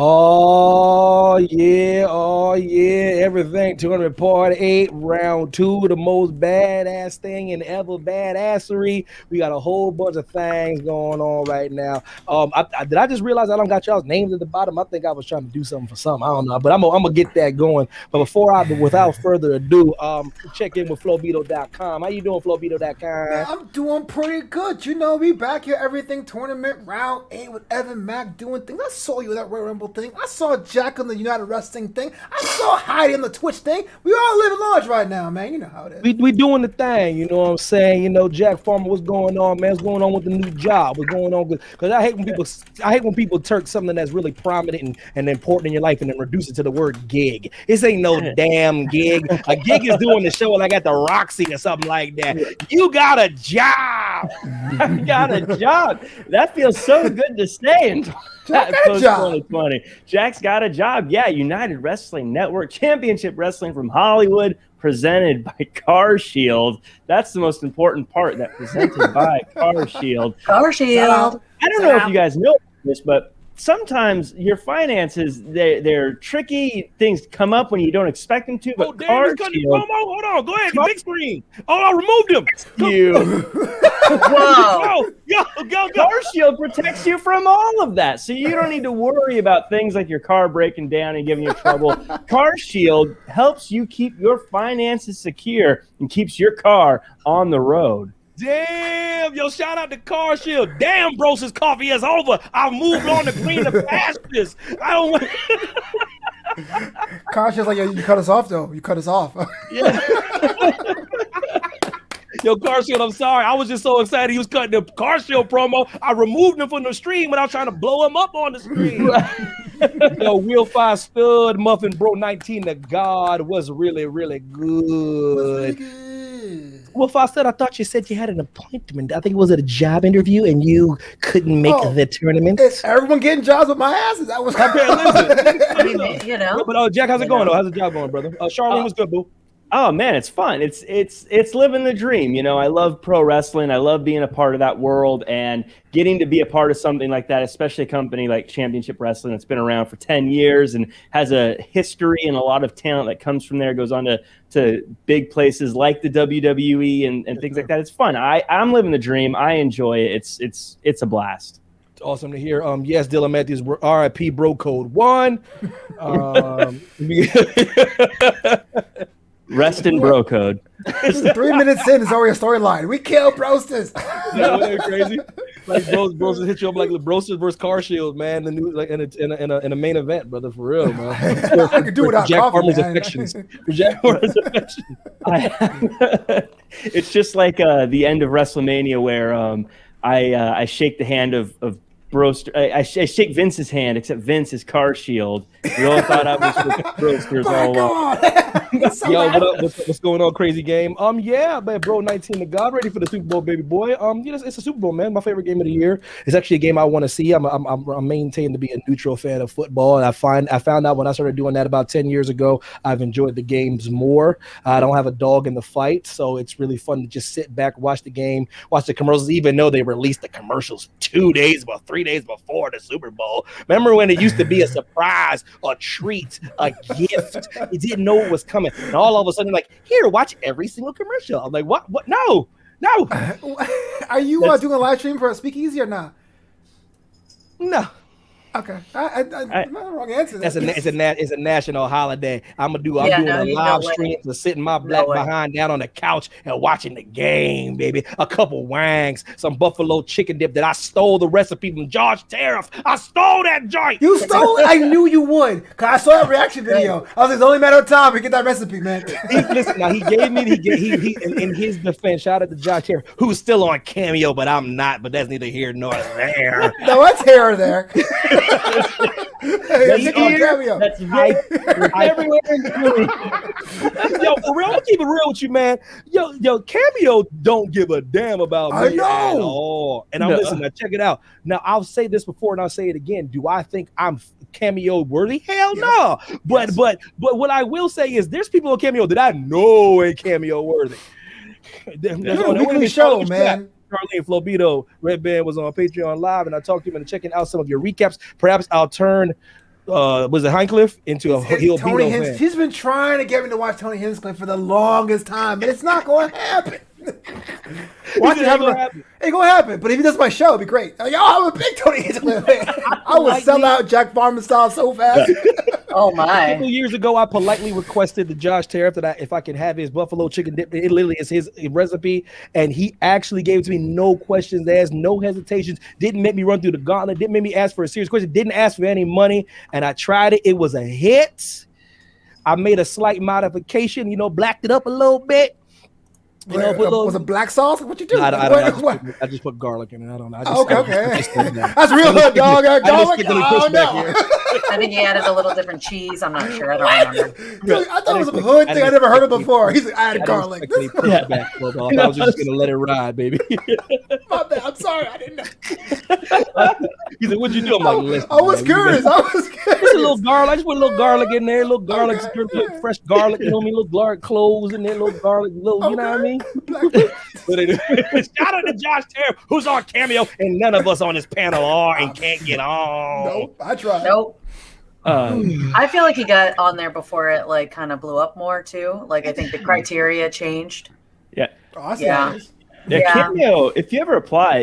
Oh yeah, everything. Tournament part 8, round 2, the most badass thing in ever badassery. We got a whole bunch of things going on right now. Did I just realize I don't got y'all's names at the bottom? I think I was trying to do something for something. I don't know, but I'm gonna get that going. But without further ado, check in with Flowbeeto.com. How you doing, Flowbeeto.com? Man, I'm doing pretty good. You know, we back here, everything tournament round 8 with Evan Mack doing things. I saw you at that Royal Rumble thing. I saw Jack on the United Wrestling thing. I saw Heidi on the Twitch thing. We all living large right now, man. You know how it is. We doing the thing, you know what I'm saying? You know, Jack Farmer, what's going on, man? What's going on with the new job? What's going on? Because I hate when people turk something that's really prominent and important in your life and then reduce it to the word gig. This ain't no damn gig. A gig is doing the show like at the Roxy or something like that. You got a job. I got a job. That feels so good to say in post 2020. Jack's got a job. Yeah, United Wrestling Network Championship Wrestling from Hollywood, presented by Car Shield. That's the most important part. That presented by Car Shield. Car Shield. I don't know if you guys know this, but sometimes your finances, they're tricky. Things come up when you don't expect them to. But Car Shield, hold on, go ahead, big screen. Oh, I removed him. You. Whoa. Go. Car Shield protects you from all of that, so you don't need to worry about things like your car breaking down and giving you trouble. Car Shield helps you keep your finances secure and keeps your car on the road. Damn, yo, shout out to Car Shield. Damn, Bro's coffee is over. I've moved on to greener pastures. I don't want. Car Shield's like, yo, you cut us off, though. You cut us off. Yeah. Yo, Car Shield, I'm sorry. I was just so excited he was cutting the Car Shield promo. I removed him from the stream when I was trying to blow him up on the screen. Yo, Wheel 5 Stud, Muffin Bro 19 to God was really, really good. Well, Foster, I thought you said you had an appointment. I think it was at a job interview and you couldn't make the tournament. Is everyone getting jobs with my ass? That was I mean, you know. But Jack, how's it going? How's the job going, brother? Charlene was good, boo. Oh man, it's fun. It's living the dream. You know, I love pro wrestling. I love being a part of that world and getting to be a part of something like that, especially a company like Championship Wrestling that's been around for 10 years and has a history and a lot of talent that comes from there, goes on to big places like the WWE and things like that. It's fun. I'm living the dream. I enjoy it. It's a blast. It's awesome to hear. Yes, Dylan Matthews, RIP Bro Code 1. Rest in bro code. 3 minutes in, it's already a storyline. We kill Brosters. Yeah, isn't that crazy? Like Bros hit you up like Brosters versus Car Shield, man. The new like in a main event, brother, for real, man. I could do without Jack coffee, Farmer's man. affections. For Jack Farmer's affections. It's just like the end of WrestleMania where I shake the hand of Broster. I shake Vince's hand, except Vince is Car Shield. We all thought I was with Brosters all along. Yo, what up? What's going on, crazy game? Yeah, man, Bro 19 to God, ready for the Super Bowl, baby boy. You know, it's a Super Bowl, man. My favorite game of the year. It's actually a game I want to see. I'm maintained to be a neutral fan of football, and I found out when I started doing that about 10 years ago, I've enjoyed the games more. I don't have a dog in the fight, so it's really fun to just sit back, watch the game, watch the commercials, even though they released the commercials 3 days before the Super Bowl. Remember when it used to be a surprise, a treat, a gift? You didn't know it was coming. And all of a sudden, like, here, watch every single commercial. I'm like, what? No. Are you doing a live stream for a speakeasy or not? No. Okay, I'm not the wrong answer. It's a national holiday. I'm doing a live stream to sitting my black behind down on the couch and watching the game, baby. A couple wangs, some buffalo chicken dip that I stole the recipe from Josh Tariff. I stole that joint. You stole it? I knew you would, cause I saw that reaction video. I was like, it's only a matter of time to get that recipe, man. He gave me. In his defense, shout out to Josh Tariff, who's still on Cameo, but I'm not. But that's neither here nor there. No, what's here or there? That's right. Everywhere in between. Yo, for real, I'm gonna keep it real with you, man. Yo, Cameo don't give a damn about me at all. And I'm listening. Now check it out. Now I'll say this before and I'll say it again. Do I think I'm Cameo worthy? Hell no. But what I will say is there's people on Cameo that I know ain't Cameo worthy. You're a weekly show, man. Charlene Flowbeeto, Red Band was on Patreon Live, and I talked to him and checking out some of your recaps. Perhaps I'll turn Was it Hinecliffe into a heel Tony Pino Hinchcliffe. fan? He's been trying to get me to watch Tony Hinchcliffe for the longest time, and it's not going to happen. Watch it happen. Ain't gonna happen. But if he does my show, it'd be great. Yo, I'm a big Tony Hinchcliffe fan. I would sell out Jack Farman style so fast. Oh A my. couple years ago, I politely requested the Josh Tariff that if I could have his buffalo chicken dip. It literally is his recipe, and he actually gave it to me, no questions asked, no hesitations. Didn't make me run through the gauntlet. Didn't make me ask for a serious question. Didn't ask for any money, and I tried it. It was a hit. I made a slight modification, blacked it up a little bit. Was it black sauce? What you do? I just put garlic in it. I don't know. Okay. That's real hood, dog. Garlic. Oh, no. I think he added a little different cheese. I'm not sure. I don't remember. Dude, I thought it was a hood thing. I never heard of before. He's like, I added garlic. I was just gonna let it ride, baby. My bad. I'm sorry. I didn't know. He said, "What'd you do?" I'm like, "Listen, I was curious. Just a little garlic. I just put a little garlic in there. A little garlic, fresh garlic. You know what I mean? Little garlic cloves in there. Little garlic. You know what I mean? Shout out to Josh Tariff, who's on Cameo, and none of us on this panel are and can't get on. Nope, I tried. Nope. I feel like he got on there before it like kind of blew up more too. Like I think the criteria changed. Yeah. Awesome. Yeah, Cameo, if you ever apply,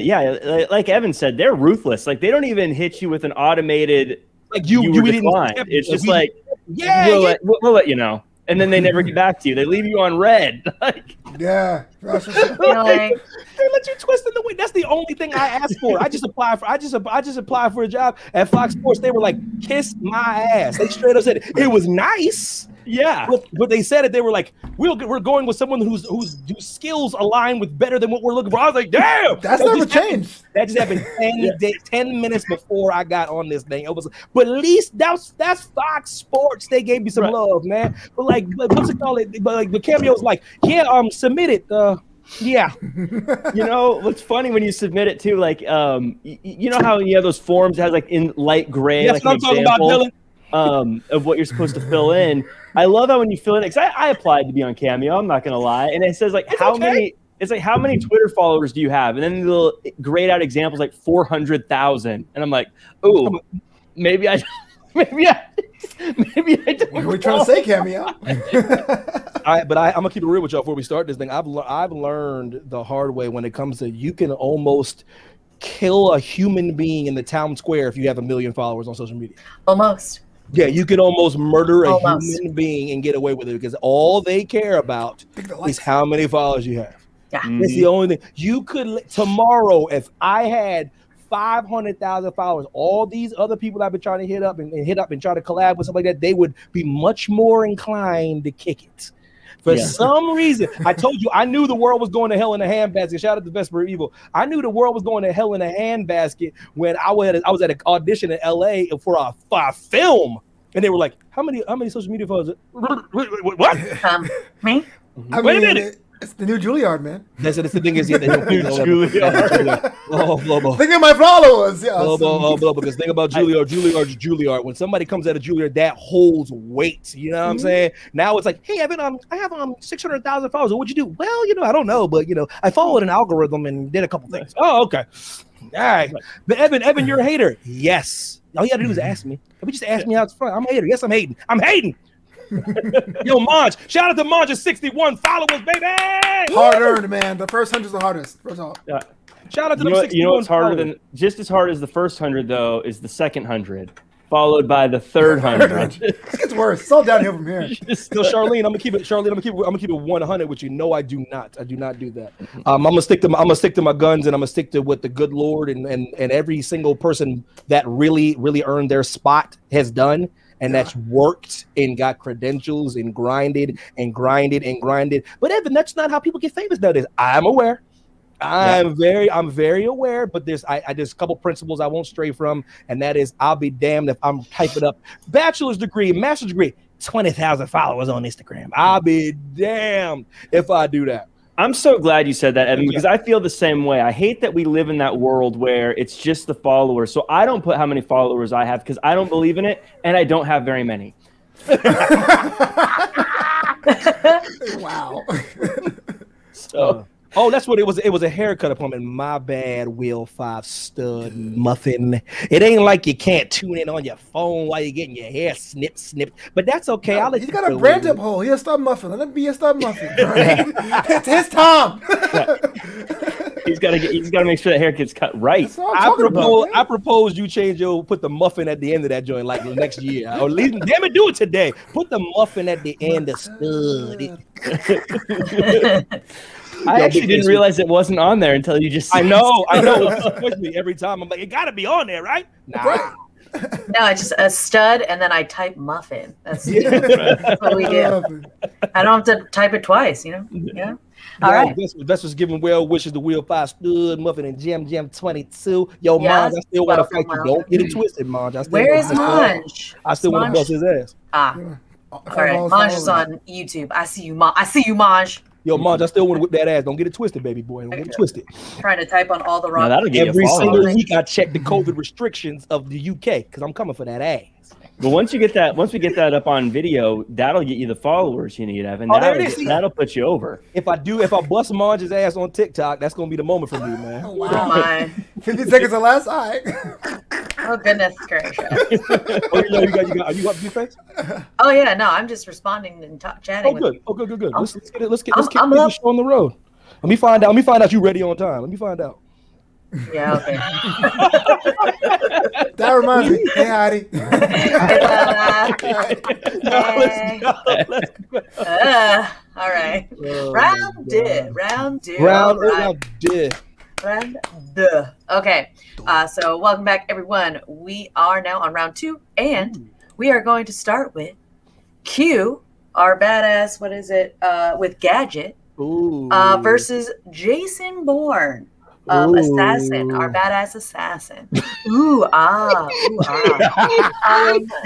like Evan said, they're ruthless. Like they don't even hit you with an automated you declined. It's just we'll let you know. And then they never get back to you. They leave you on red. Yeah. Like, they let you twist in the wind. That's the only thing I asked for. I just applied for a job at Fox Sports. They were like, kiss my ass. They straight up said it was nice. Yeah. But they said it. They were like, we're going with someone whose skills align with better than what we're looking for. I was like, damn. That's never changed. That just happened 10 minutes before I got on this thing. But at least that's Fox Sports. They gave me some love, man. But what's it called? But the Cameo's like, submit it. Yeah. What's funny when you submit it too, like you know how you have those forms that has like in light gray, that's what I'm talking about, Dylan. Of what you're supposed to fill in. I love how when you fill in, because I applied to be on Cameo, I'm not gonna lie, and it says like how many Twitter followers do you have, and then they'll grade out examples like 400,000, and I'm like, ooh, maybe I don't. What are we trying to say, Cameo? I'm gonna keep it real with y'all before we start this thing. I've learned the hard way when it comes to you can almost kill a human being in the town square if you have 1 million followers on social media. Almost. Yeah, you can almost murder a human being and get away with it because all they care about is how many followers you have. Yeah. That's the only thing. You could tomorrow, if I had 500,000 followers, all these other people I've been trying to hit up and try to collab with something like that, they would be much more inclined to kick it. For some reason, I told you I knew the world was going to hell in a handbasket. Shout out to Vesper Evil. I knew the world was going to hell in a handbasket when I was at an audition in LA for a film, and they were like, "How many social media followers?" What? Me? Wait a minute. It's the new Juilliard, man. That's the thing is, Juilliard. Think of my followers. Because think about Juilliard. When somebody comes out of Juilliard, that holds weight. You know what I'm saying? Now it's like, hey, Evan, I have 600,000 followers. What'd you do? Well, I don't know, but I followed an algorithm and did a couple things. Oh, okay. All right. But Evan, you're a hater. Yes. All you gotta do is ask me. If you just ask me how it's fun, I'm a hater. Yes, I'm hating. Yo, Monge. Shout out to Monge at 61 followers, baby. Hard earned, man. The first 100's the hardest. First off. Yeah. Shout out to the 61. What's harder than just as hard as the first 100 though is the second 100, followed by the third 100. It gets worse. It's all downhill from here. So Charlene, I'm gonna keep it 100 with you. No, I do not do that. I'm gonna stick to my guns, and I'm gonna stick to what the good Lord and every single person that really earned their spot has done. And that's worked and got credentials and grinded. But Evan, that's not how people get famous nowadays. I'm aware. I'm very aware, but there's a couple principles I won't stray from, and that is I'll be damned if I'm typing up bachelor's degree, master's degree, 20,000 followers on Instagram. I'll be damned if I do that. I'm so glad you said that, Evan, because I feel the same way. I hate that we live in that world where it's just the followers. So I don't put how many followers I have because I don't believe in it, and I don't have very many. Wow. So Oh, that's what it was. It was a haircut appointment. My bad, Will 5 stud muffin. It ain't like you can't tune in on your phone while you're getting your hair snipped. But that's okay. I'll let He's you got a go brand with up it. hole. He's a stud muffin. Let him be a stud muffin. Right? It's his time. He's got to make sure that hair gets cut right. That's what I'm talking about. I propose you put the muffin at the end of that joint like next year. Or at least, damn it, do it today. Put the muffin at the end of stud. I actually didn't realize it wasn't on there until you just. I know. Especially every time I'm like, it got to be on there, right? Nah. Right. No, it's just a stud, and then I type muffin. That's what we do. I don't have to type it twice, you know? Yeah. All right. That's what's giving well wishes to Will 5 stud muffin and Jam 22. Yo, Yes, Monge, I still want to fight welcome, you. Don't get it twisted, Monge. Where is Monge? I still want to bust his ass. All right, Monge is on YouTube. I see you, Monge. Yo, Monge, I still want to whip that ass. Don't get it twisted, baby boy. Don't get it twisted. Trying to type on all the wrong. That'll get Every you single followers. week, I check the COVID restrictions of the UK because I'm coming for that ass. But once we get that up on video, that'll get you the followers you need, Evan. Oh, there it is. That'll put you over. If I bust Monge's ass on TikTok, that's gonna be the moment for me, man. Oh my. 50 seconds or less. All right. Oh goodness gracious. Oh, you got are you up to face? Oh yeah, no, I'm just responding and chatting. Oh, good. Good. Let's get it. Let's get I'm the show on the road. Let me find out you ready on time. Let me find out. Yeah, okay. That reminds me. Hey, Heidi. Let's go. All right. Round two. Okay. So welcome back, everyone. We are now on round 2, and we are going to start with Q, our badass. What is it? With Gadget versus Jason Bourne. Assassin, our badass assassin. He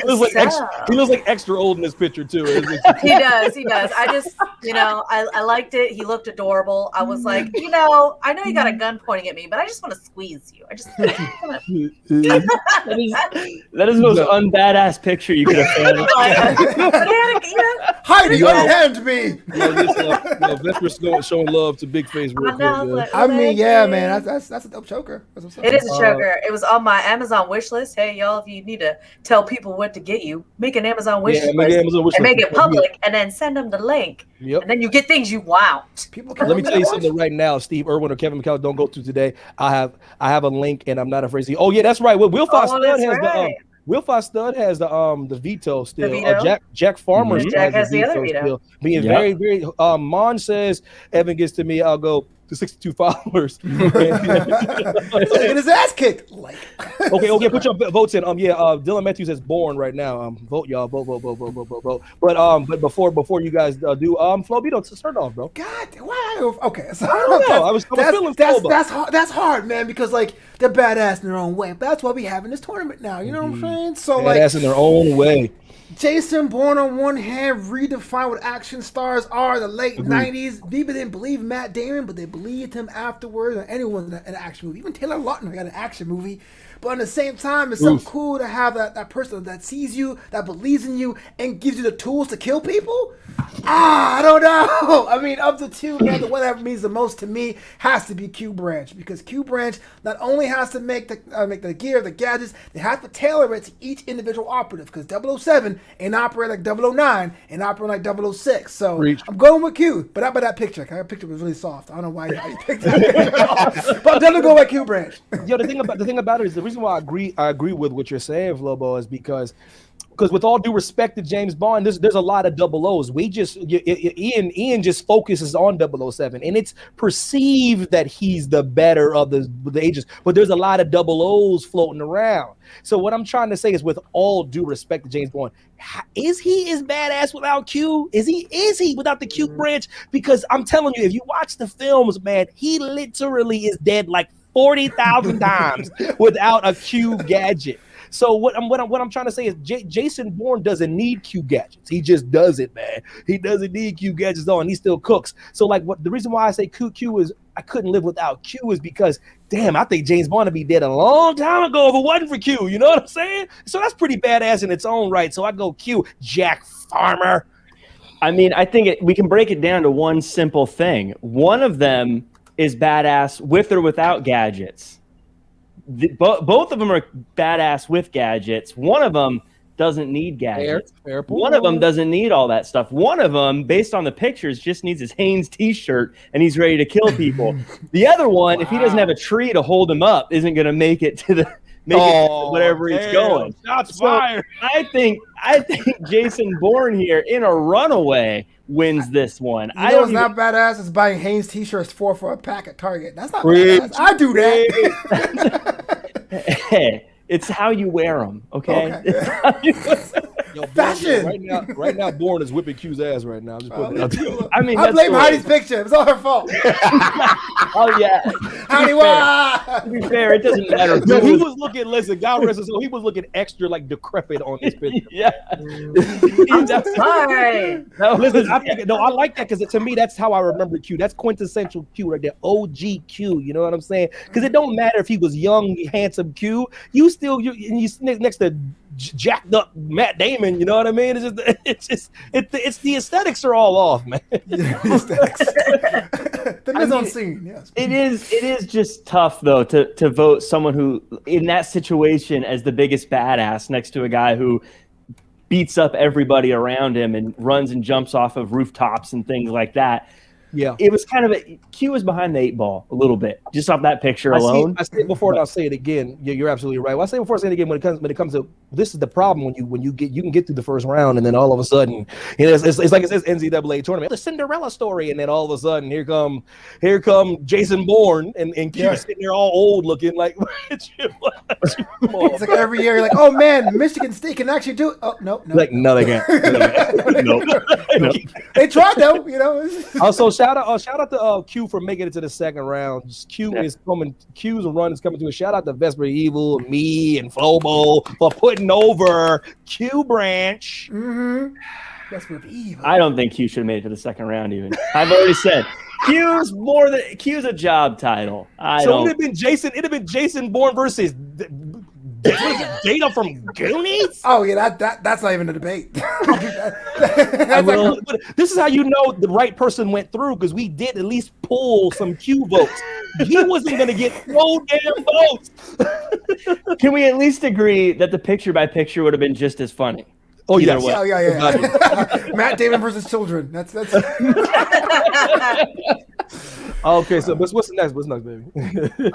looks like extra old in this picture too. He does. I just, I liked it. He looked adorable. I was like, I know you got a gun pointing at me, but I just want to squeeze you. That is the most unbadass picture you could have found. Heidi, unhand me. Vesper's showing love to Big Face real quick. I mean, yeah, man. That's a dope choker. It is a choker. It was on my Amazon wish list. Hey, y'all, if you need to tell people what to get you, make an Amazon wish list and make it public, and then send them the link. Yep. And then you get things you want. Let me tell you something right now. Steve Irwin or Kevin McCall don't go to today. I have a link, and I'm not afraid to see. Oh yeah, that's right. Well, Will Fox Stud has the veto still. The veto? Jack Farmer has the other veto. Still. Being very, very. Mon says Evan gets to me. I'll go to 62 followers. Get his ass kicked. Okay. Put your votes in. Dylan Matthews has Born right now. Vote, y'all. Vote. But before you guys do, Flobito, start off, bro. God, why? Okay, so I don't know. I was feeling that's hard, man, because they're badass in their own way. But that's why we having this tournament now. You know what I'm saying? So badass in their own way. Jason Bourne on one hand redefined what action stars are in the late 90s. People didn't believe Matt Damon, but they believed him afterwards, or anyone in an action movie. Even Taylor Lautner got an action movie. But at the same time, it's so cool to have that person that sees you, that believes in you, and gives you the tools to kill people. I don't know. I mean, of the two, man, the one that means the most to me has to be Q Branch, because Q Branch not only has to make the gear, the gadgets, they have to tailor it to each individual operative, because 007 ain't operate like 009 and operate like 006. So I'm going with Q, but not by that picture. That picture was really soft. I don't know why you picked it. But I'm definitely going with Q Branch. Yo, the thing about it is the reason why I agree with what you're saying, Flobo, is because with all due respect to James Bond, there's a lot of double O's. Ian just focuses on 007, and it's perceived that he's the better of the agents, but there's a lot of double O's floating around. So what I'm trying to say is, with all due respect to James Bond, is he as badass without Q? Is he without the Q Branch? Because I'm telling you, if you watch the films, man, he literally is dead like 40,000 times without a Q gadget. So what I'm trying to say is Jason Bourne doesn't need Q gadgets. He just does it, man. He doesn't need Q gadgets on. He still cooks. So the reason why I say Q is I couldn't live without Q is because, damn, I think James Bond would be dead a long time ago if it wasn't for Q. You know what I'm saying? So that's pretty badass in its own right. So I go Q, Jack Farmer. I mean, I think we can break it down to one simple thing. One of them is badass with or without gadgets. Both of them are badass with gadgets. One of them doesn't need gadgets. Fair One of them doesn't need all that stuff. One of them, based on the pictures, just needs his Hanes t-shirt and he's ready to kill people. The other one, if he doesn't have a tree to hold him up, isn't going to make it to the whatever he's going. Shots fired. I think Jason Bourne here in a runaway wins this one. You know what's not badass is buying Hanes t-shirts for a pack at Target. That's not badass. I do that. Hey, it's how you wear them, okay? Yo, Fashion. Right now, Bourne is whipping Q's ass right now. I'm just putting it out there. I mean, I blame Heidi's picture. It was all her fault. Oh yeah. Heidi, To be fair, it doesn't matter. No, he was looking. Listen, God rest his soul. He was looking extra like decrepit on this picture. Yeah. Sorry. Listen, I like that because to me that's how I remember Q. That's quintessential Q right there. OG Q. You know what I'm saying? Because it don't matter if he was young, handsome Q. You next to jacked up Matt Damon. You know what I mean? It's the aesthetics are all off, man. The mise en scene, yes. It is just tough though to vote someone who in that situation as the biggest badass next to a guy who beats up everybody around him and runs and jumps off of rooftops and things like that. Yeah, it was kind of Q was behind the 8 ball a little bit just off that picture alone. I said it before and I'll say it again. You're absolutely right. Well, I say before, I say it again. When it comes to this is the problem when you can get through the first round and then all of a sudden it's like it says NCAA tournament, the Cinderella story, and then all of a sudden here come Jason Bourne and Q sitting there all old looking like. It's like every year you're like, oh man, Michigan State can actually do it. Oh no, like no they can't. Nope. They tried though, you know. Also, shout out to Q for making it to the second round. Q's run is coming to a shout out to Vesper Evil, me, and Flobo for putting over Q Branch. Mm-hmm. Vesper Evil. I don't think Q should have made it to the second round even. I've already said Q's a job title. It'd have been Jason Bourne versus Data from Goonies? Oh yeah, that's not even a debate. This is how you know the right person went through because we did at least pull some Q votes. He wasn't going to get no damn votes. Can we at least agree that the picture by picture would have been just as funny? Oh yeah, yeah. Matt Damon versus children. That's. Okay, so what's next? What's next, baby?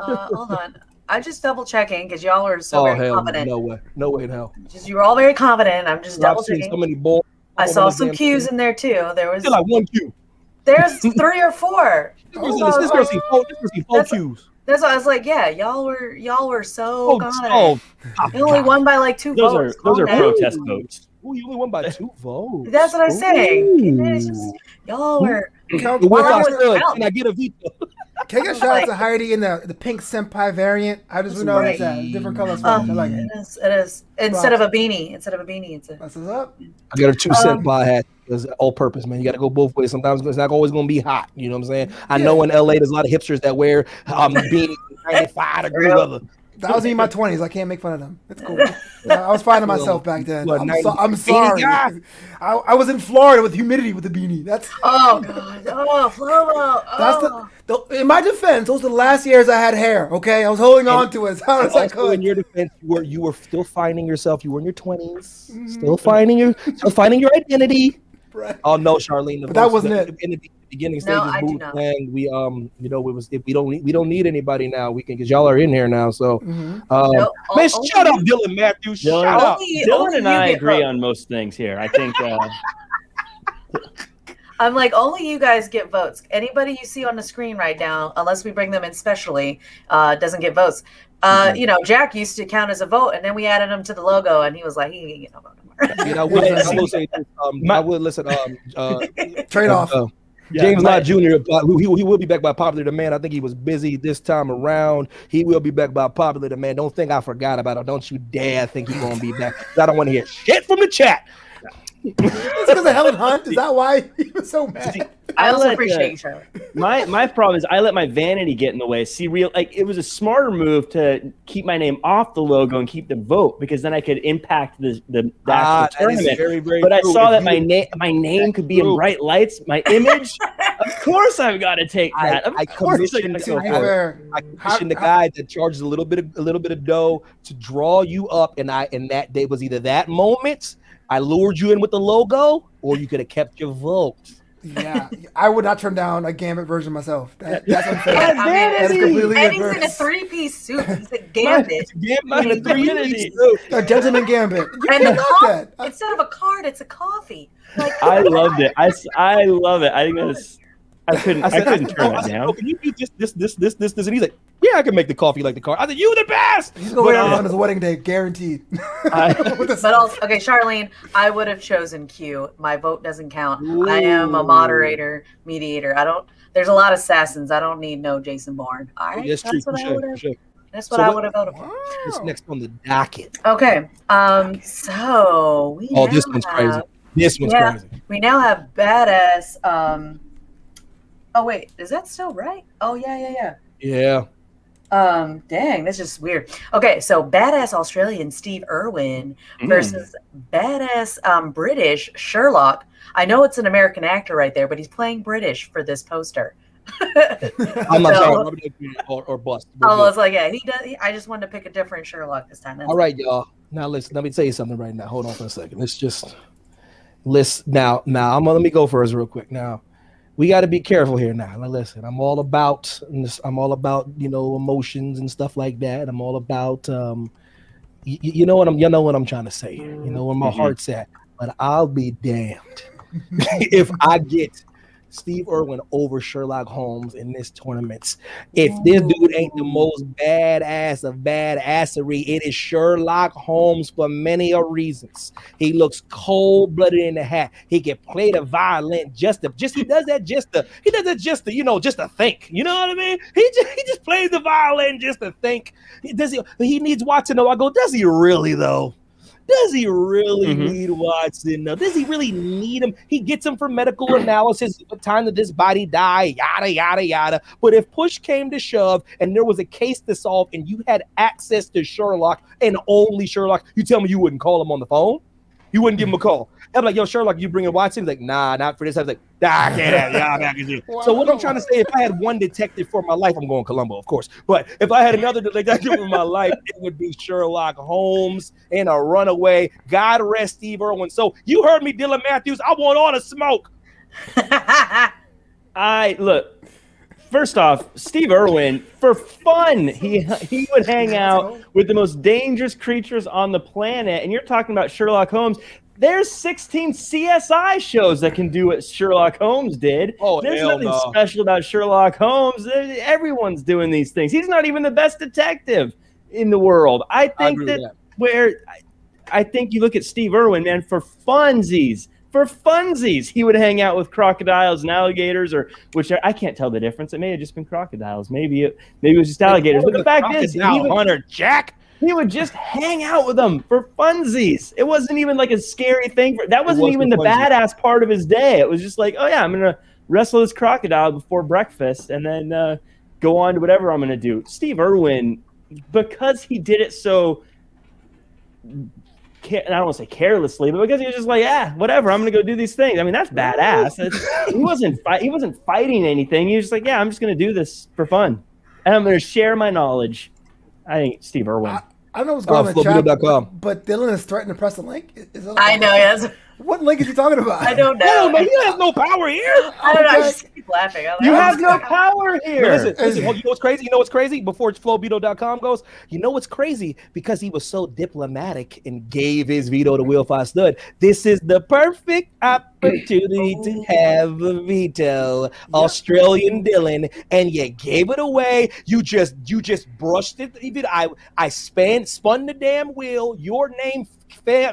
Hold on. I'm just double checking because y'all are so very confident. No way in hell. You were all very confident. I'm just double checking. So many balls. I saw some Qs in there too. There was like one Q. There's 3 or 4. This girl see 4 Qs. That's why I was like, yeah, y'all were so confident. You only won by like 2 votes. Those are protest votes. You only won by 2 votes. That's what I'm saying. Y'all were. Can I get a veto? Can I get a shout out to Heidi in the pink senpai variant? I just know it's a different color. I like it. It is. Instead of a beanie, it's That's what's up. I got a 2 senpai hat. It's all purpose, man. You got to go both ways. Sometimes it's not always going to be hot. You know what I'm saying? I know in LA there's a lot of hipsters that wear beanies 95 degree weather. That was me in my 20s. I can't make fun of them. It's cool. I was finding myself back then. I'm sorry. I was in Florida with humidity with the beanie. Oh god. Oh, Flomo. Oh. In my defense, those were the last years I had hair. Okay, I was holding on to it as hard as I could. In your defense, you were still finding yourself. You were in your 20s, still finding your identity. Right. Oh no, Charlene. But that wasn't it. In the beginning stages, and we it was if we don't need anybody now. We can because y'all are in here now. So, man, shut up, Dylan Matthews. Shut up. Dylan and I agree on most things here. I think. I'm like, only you guys get votes. Anybody you see on the screen right now, unless we bring them in specially, doesn't get votes. Jack used to count as a vote, and then we added him to the logo, and he was like, he ain't get no vote anymore. I will say this. I would listen. Trade off. James Lott Jr. He will be back by popular demand. I think he was busy this time around. He will be back by popular demand. Don't think I forgot about him. Don't you dare think he's gonna be back. I don't want to hear shit from the chat. It's because of Helen Hunt. Is that why he was so mad? I also appreciate you, Charlie. My problem is I let my vanity get in the way. See, it was a smarter move to keep my name off the logo and keep the vote, because then I could impact the actual tournament. Very, very but true. I saw that my name could be in bright lights, my image. Of course, I've got to take that. I commissioned the guy that charges a little bit of dough to draw you up, and that day was either that moment I lured you in with the logo, or you could have kept your vote. Yeah, I would not turn down a Gambit version myself. That's unfair. That is completely and he's adverse. in a three-piece suit. He's a Gambit. Gambit in a three-piece suit. A gentleman Gambit. You And can't have that. instead of a card, it's a coffee. Like, I loved it. I love it. I think that's. I couldn't turn that down. Can you do this? And he's like, yeah, I can make the coffee like the car. I said, you the best. He's gonna wear it on his wedding day, guaranteed. but also, okay, Charlene, I would have chosen Q. My vote doesn't count. Ooh. I am a moderator, mediator. There's a lot of assassins. I don't need no Jason Bourne. All right, that's what I would have. That's what I would have voted for. What's next on the docket? Okay, so we. This one's crazy. This one's crazy. We now have badass. Oh wait, is that still right? Oh yeah. Yeah. Dang, that's just weird. Okay, so badass Australian Steve Irwin versus badass British Sherlock. I know it's an American actor right there, but he's playing British for this poster. I'm not sorry, or bust. I was like, yeah, he does. I just wanted to pick a different Sherlock this time. All right, y'all. Now let me tell you something right now. Hold on for a second. Let me go first real quick. Now, we got to be careful here now. Now, listen, I'm all about emotions and stuff like that. I'm all about you know what I'm trying to say. You know where my heart's at. But I'll be damned if I get Steve Irwin over Sherlock Holmes in this tournament. If this dude ain't the most badass of badassery, it is Sherlock Holmes for many reasons. He looks cold-blooded in the hat. He can play the violin he does that just to think. You know what I mean? He just plays the violin just to think. He needs Watson though. I go, does he really though? Does he really need Watson? No. Does he really need him? He gets him for medical analysis. What time did this body die? Yada, yada, yada. But if push came to shove and there was a case to solve and you had access to Sherlock and only Sherlock, you tell me you wouldn't call him on the phone? You wouldn't give him a call. I'm like, yo, Sherlock, you bringing Watson? He's like, nah, not for this. I was like, I can't have you. Wow. So what I'm trying to say, if I had one detective for my life, I'm going Columbo, of course. But if I had another detective for my life, it would be Sherlock Holmes in a runaway. God rest Steve Irwin. So you heard me, Dylan Matthews. I want all the smoke. Look. First off, Steve Irwin, for fun, he would hang out with the most dangerous creatures on the planet. And you're talking about Sherlock Holmes. There's 16 CSI shows that can do what Sherlock Holmes did. Oh, there's nothing special about Sherlock Holmes. Everyone's doing these things. He's not even the best detective in the world. I think I think you look at Steve Irwin, man, for funsies, he would hang out with crocodiles and alligators, or which I can't tell the difference. It may have just been crocodiles. Maybe it was just alligators. But the fact is, he would just hang out with them for funsies. It wasn't even like a scary thing. That wasn't even the badass part of his day. It was just like, oh yeah, I'm gonna wrestle this crocodile before breakfast, and then go on to whatever I'm gonna do. Steve Irwin, because he did it so. I don't want to say carelessly, but because he was just like, whatever, I'm gonna go do these things. I mean, that's badass. He wasn't fighting anything. He was just like, I'm just gonna do this for fun, and I'm gonna share my knowledge. I think Steve Irwin. I know what's going on in the chat, but Dylan is threatening to press a link. I know, yes. What link is he talking about? I don't know. He has no power here. I don't know. I just keep laughing. You have no power here. Listen, you know what's crazy? You know what's crazy? Before flowbeto.com goes, you know what's crazy? Because he was so diplomatic and gave his veto to Will Fox Stud. This is the perfect opportunity to have a veto, Australian Dylan, and you gave it away. You just brushed it. I spun the damn wheel. Your name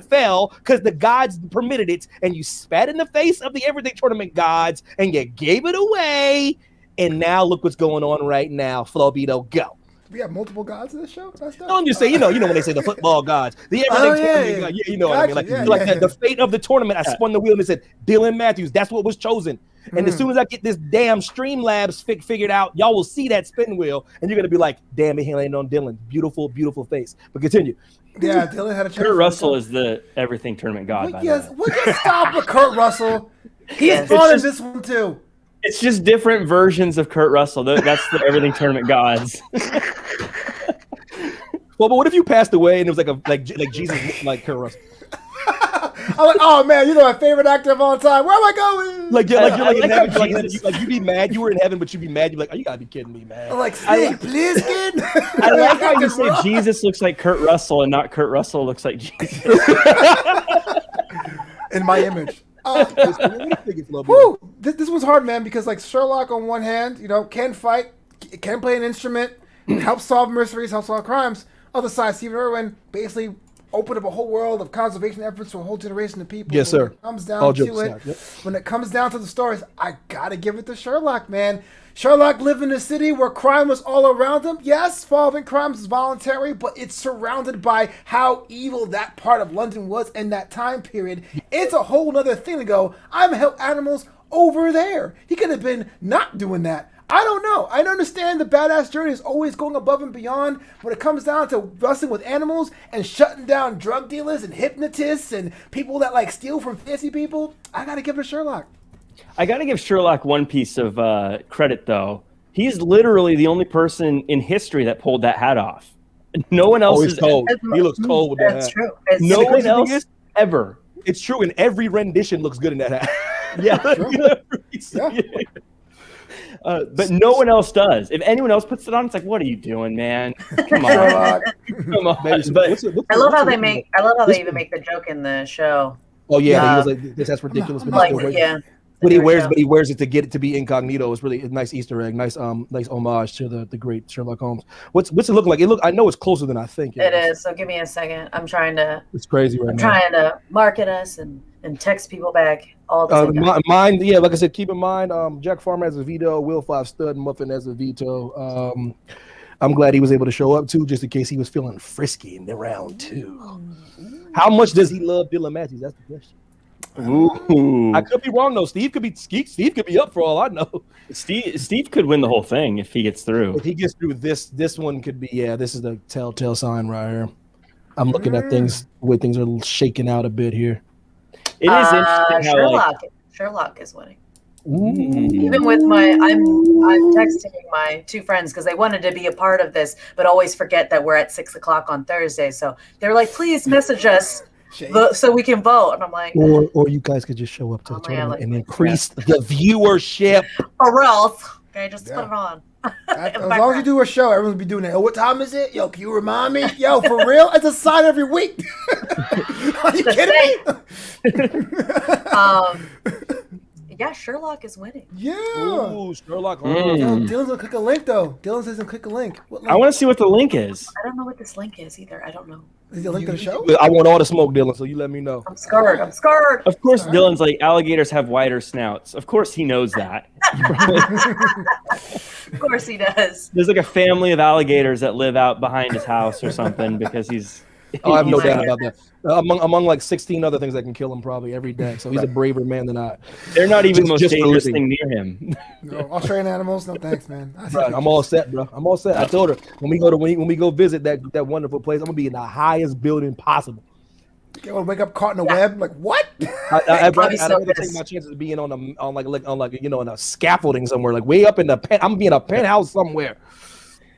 fell because the gods permitted it, and you spat in the face of the Everything Tournament gods, and you gave it away. And now look what's going on right now. Flowbeto, go. We have multiple gods in this show. That's No, I'm just saying, you know when they say the football gods, the everything tournament god, you know what I mean? Like, the fate of the tournament, I spun the wheel and it said Dylan Matthews. That's what was chosen. And as soon as I get this damn Streamlabs figured out, y'all will see that spin wheel, and you're gonna be like, "Damn it, he ain't on Dylan. Beautiful, beautiful face." But continue. Yeah, Dylan had a chance. Kurt Russell is the everything tournament god. Would you stop with Kurt Russell? He's fun in this one too. It's just different versions of Kurt Russell. That's the everything tournament gods. Well, but what if you passed away and it was like Jesus like Kurt Russell? I'm like, oh man, you're my favorite actor of all time. Where am I going? You're in heaven. Like you'd be mad. You were in heaven, but you'd be mad. You'd be like, oh, you gotta be kidding me, man. I'm like, Steve, please, kid. I like how you say Jesus looks like Kurt Russell and not Kurt Russell looks like Jesus. In my image. This was hard, man, because like Sherlock on one hand, can fight, can play an instrument, help solve mysteries, help solve crimes. Other side, Stephen Irwin basically opened up a whole world of conservation efforts for a whole generation of people. Yes, sir. When it comes down to the stories, I gotta give it to Sherlock, man. Sherlock lived in a city where crime was all around him. Yes, solving crimes is voluntary, but it's surrounded by how evil that part of London was in that time period. It's a whole nother thing to go, I'm gonna help animals over there. He could have been not doing that. I don't know. I understand the badass journey is always going above and beyond. When it comes down to wrestling with animals and shutting down drug dealers and hypnotists and people that like steal from fancy people, I gotta give it to Sherlock. I got to give Sherlock one piece of credit, though. He's literally the only person in history that pulled that hat off. No one else is cold. He looks cold with that hat. That's true. No one else ever. It's true, and every rendition looks good in that hat. Yeah. But no one else does. If anyone else puts it on, it's like, what are you doing, man? Come on. Come on. But I love how they even make the joke in the show. Oh yeah, he was like, that's ridiculous. But he wears it to get it to be incognito. It's really a nice Easter egg, nice homage to the great Sherlock Holmes. What's it look like? I know it's closer than I think. It is. So give me a second. I'm trying to. It's crazy right now. I'm trying to market us and text people back all the time. Mine, yeah, like I said, keep in mind, Jack Farmer has a veto, Will Five Stud, Muffin has a veto. I'm glad he was able to show up too, just in case he was feeling frisky in the round 2. How much does he love Dylan Matthews? That's the question. Ooh. I could be wrong though. Steve could be up for all I know. Steve could win the whole thing if he gets through. If he gets through this one could be this is the telltale sign right here. I'm looking at things where things are shaking out a bit here. It is interesting how Sherlock is winning. Ooh. Even with I'm texting my 2 friends because they wanted to be a part of this, but always forget that we're at 6:00 on Thursday. So they're like, please message us. So we can vote, and I'm like, or you guys could just show up to the tournament and increase the viewership. Or else, okay, just put it on. As long as you do a show, everyone's be doing that. Oh, what time is it? Yo, can you remind me? Yo, for real? It's a sign every week. Are you kidding me? Yeah, Sherlock is winning. Yeah. Ooh, Sherlock. Dylan's gonna click a link though. Dylan says click a link. What link? I want to see what the link is. I don't know what this link is either. I don't know. Is it a link to the show? I want all the smoke, Dylan, so you let me know. I'm scared. Of course, Dylan's like, alligators have wider snouts. Of course he knows that. Of course he does. There's like a family of alligators that live out behind his house or something because he's... I have no doubt about that. Among like 16 other things that can kill him probably every day. So he's a braver man than I. They're not even the most dangerous thing near him. No, Australian animals, no thanks, man. Right, I'm all set, bro. I'm all set. I told her when we go visit that wonderful place, I'm gonna be in the highest building possible. You want to wake up caught in a web? Like what? I'd rather take my chances of being on a scaffolding somewhere, like way up in the I'm gonna be in a penthouse somewhere.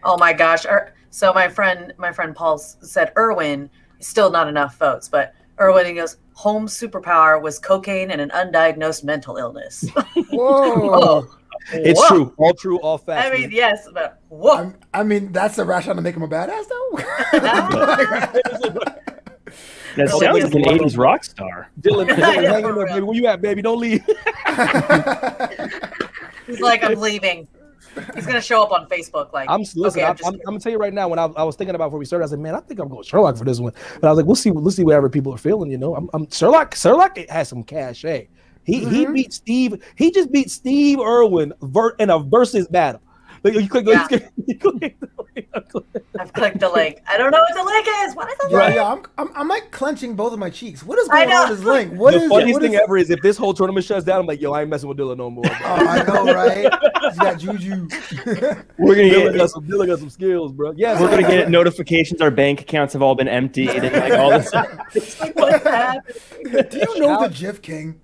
Oh my gosh! So my friend Paul said Irwin is still not enough votes, but Irwin, he goes, Holmes' superpower was cocaine and an undiagnosed mental illness. Whoa. It's true, all facts. I mean, yes, but whoa. I mean, that's the rationale to make him a badass, though. That sounds like an 80s rock star. Dylan, hang in there, baby. Where you at, baby? Don't leave. He's like, I'm leaving. He's gonna show up on Facebook. Like, I'm gonna tell you right now. When I was thinking about before we started, I said, "Man, I think I'm going Sherlock for this one." But I was like, "We'll see whatever people are feeling." You know, I'm Sherlock. Sherlock has some cachet. He beat Steve. He just beat Steve Irwin in a versus battle. Like, you click. Yeah. You click the link. I've clicked the link. I don't know what the link is. What is the link? Yeah, I'm like clenching both of my cheeks. What is I going know. on with this link? What The is funniest it? thing ever is if this whole tournament shuts down, I'm like, yo, I ain't messing with Dylan no more. Bro. Oh, I know, right? You got juju. We're gonna Dylan get got some skills, bro. Yeah, we're gonna get notifications. Our bank accounts have all been emptied and like all this. What's happening? Do you know the GIF King?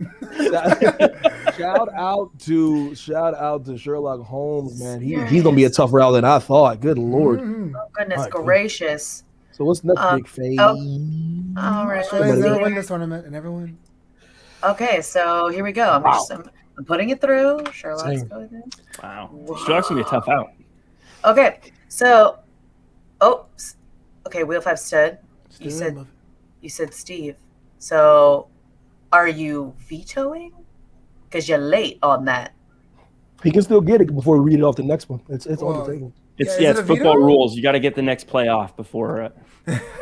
shout out to Sherlock Holmes, man. He's gonna be a tough route than I thought. Good lord. Mhm. Oh, goodness All right, gracious. So what's next, big face? All right. Australia's let's never see. win this tournament, and everyone. Okay, so here we go. I'm putting it through. Sherlock's Same. going in. Wow, Sherlock's gonna be a tough out. Okay, so, okay, Wheel 5 stud. You Still said Steve. So, are you vetoing? Because you're late on that. He can still get it before we read it off the next one. It's on Well, the table. It's Yeah, is it's it a football veto? rules. You got to get the next playoff before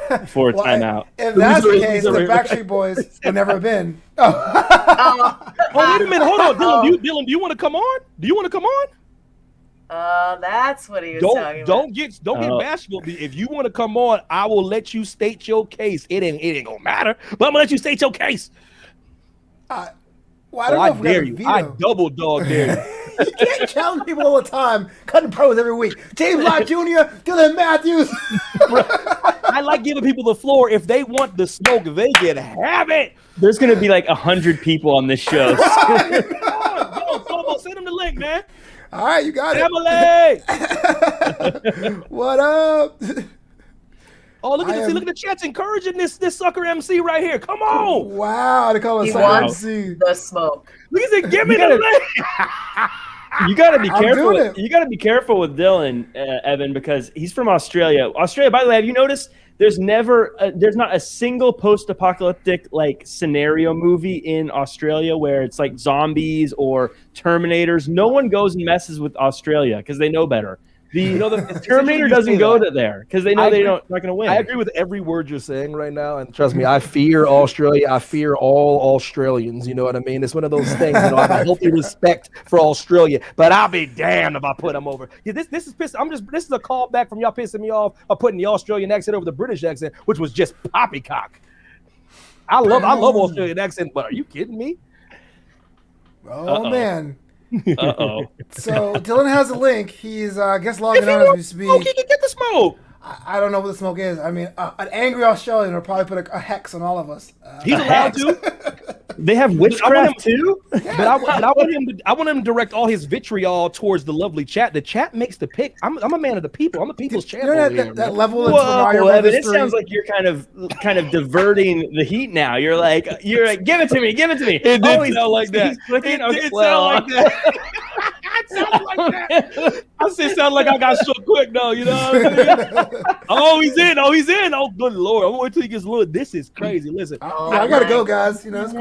before Well, timeout. If that's the case, the Loser. Backstreet Boys have never been. Oh, Oh, wait a minute. Hold on. Dylan, do you want to come on? Do you want to come on? that's what he was talking about. Don't get bashful. If you want to come on, I will let you state your case. It ain't gonna matter, but I'm gonna let you state your case. Well, I Oh, don't know I if we dare got a you. veto. I double dog dare you. You can't challenge people all the time, cutting pros every week. James Lott Jr., Dylan Matthews. I like giving people the floor. If they want the smoke, they can have it. There's gonna be like 100 people on this show. Come on, Slobo, send them the link, man. All right, you got it. Emily. What up? Oh, look at look at the chat's encouraging this sucker MC right here. Come on. Wow, they call He us wants MC. the smoke. Look at it. Give me You the gotta- link. You got to be I'm careful. doing it. You got to be careful with Dylan, Evan, because he's from Australia. Australia, by the way, have you noticed? There's not a single post-apocalyptic like scenario movie in Australia where it's like zombies or Terminators. No one goes and messes with Australia because they know better. The Terminator doesn't go to there because they know I they're agree. not going to win. I agree with every word you're saying right now, and trust me, I fear Australia. I fear all Australians. You know what I mean? It's one of those things. I have a healthy respect for Australia, but I'll be damned if I put them over. Yeah, this is piss. This is a callback from y'all pissing me off by putting the Australian accent over the British accent, which was just poppycock. I love Australian accent, but are you kidding me? Oh, man. Uh-oh. So Dylan has a link. He's, I guess, logging If you on as want we smoke, speak. you can get the smoke. I don't know what the smoke is. I mean, an angry Australian will probably put a hex on all of us. He's allowed to. They have witchcraft too? But I want him to direct all his vitriol towards the lovely chat. The chat makes the pick. I'm a man of the people. I'm a people's champ. You know over here, that man. level in Super Mario Whoa, Evan, Brothers it 3? sounds like you're kind of diverting the heat now. You're like, give it to me. It did sound like that. He's clicking? Okay, It well, sound like that. It sounded like that. I said, sound like I got shook quick though. You know what I mean? Oh, he's in. Oh, good lord. I'm gonna wait till he gets a little. This is crazy. Listen. I gotta go, guys. You know, it's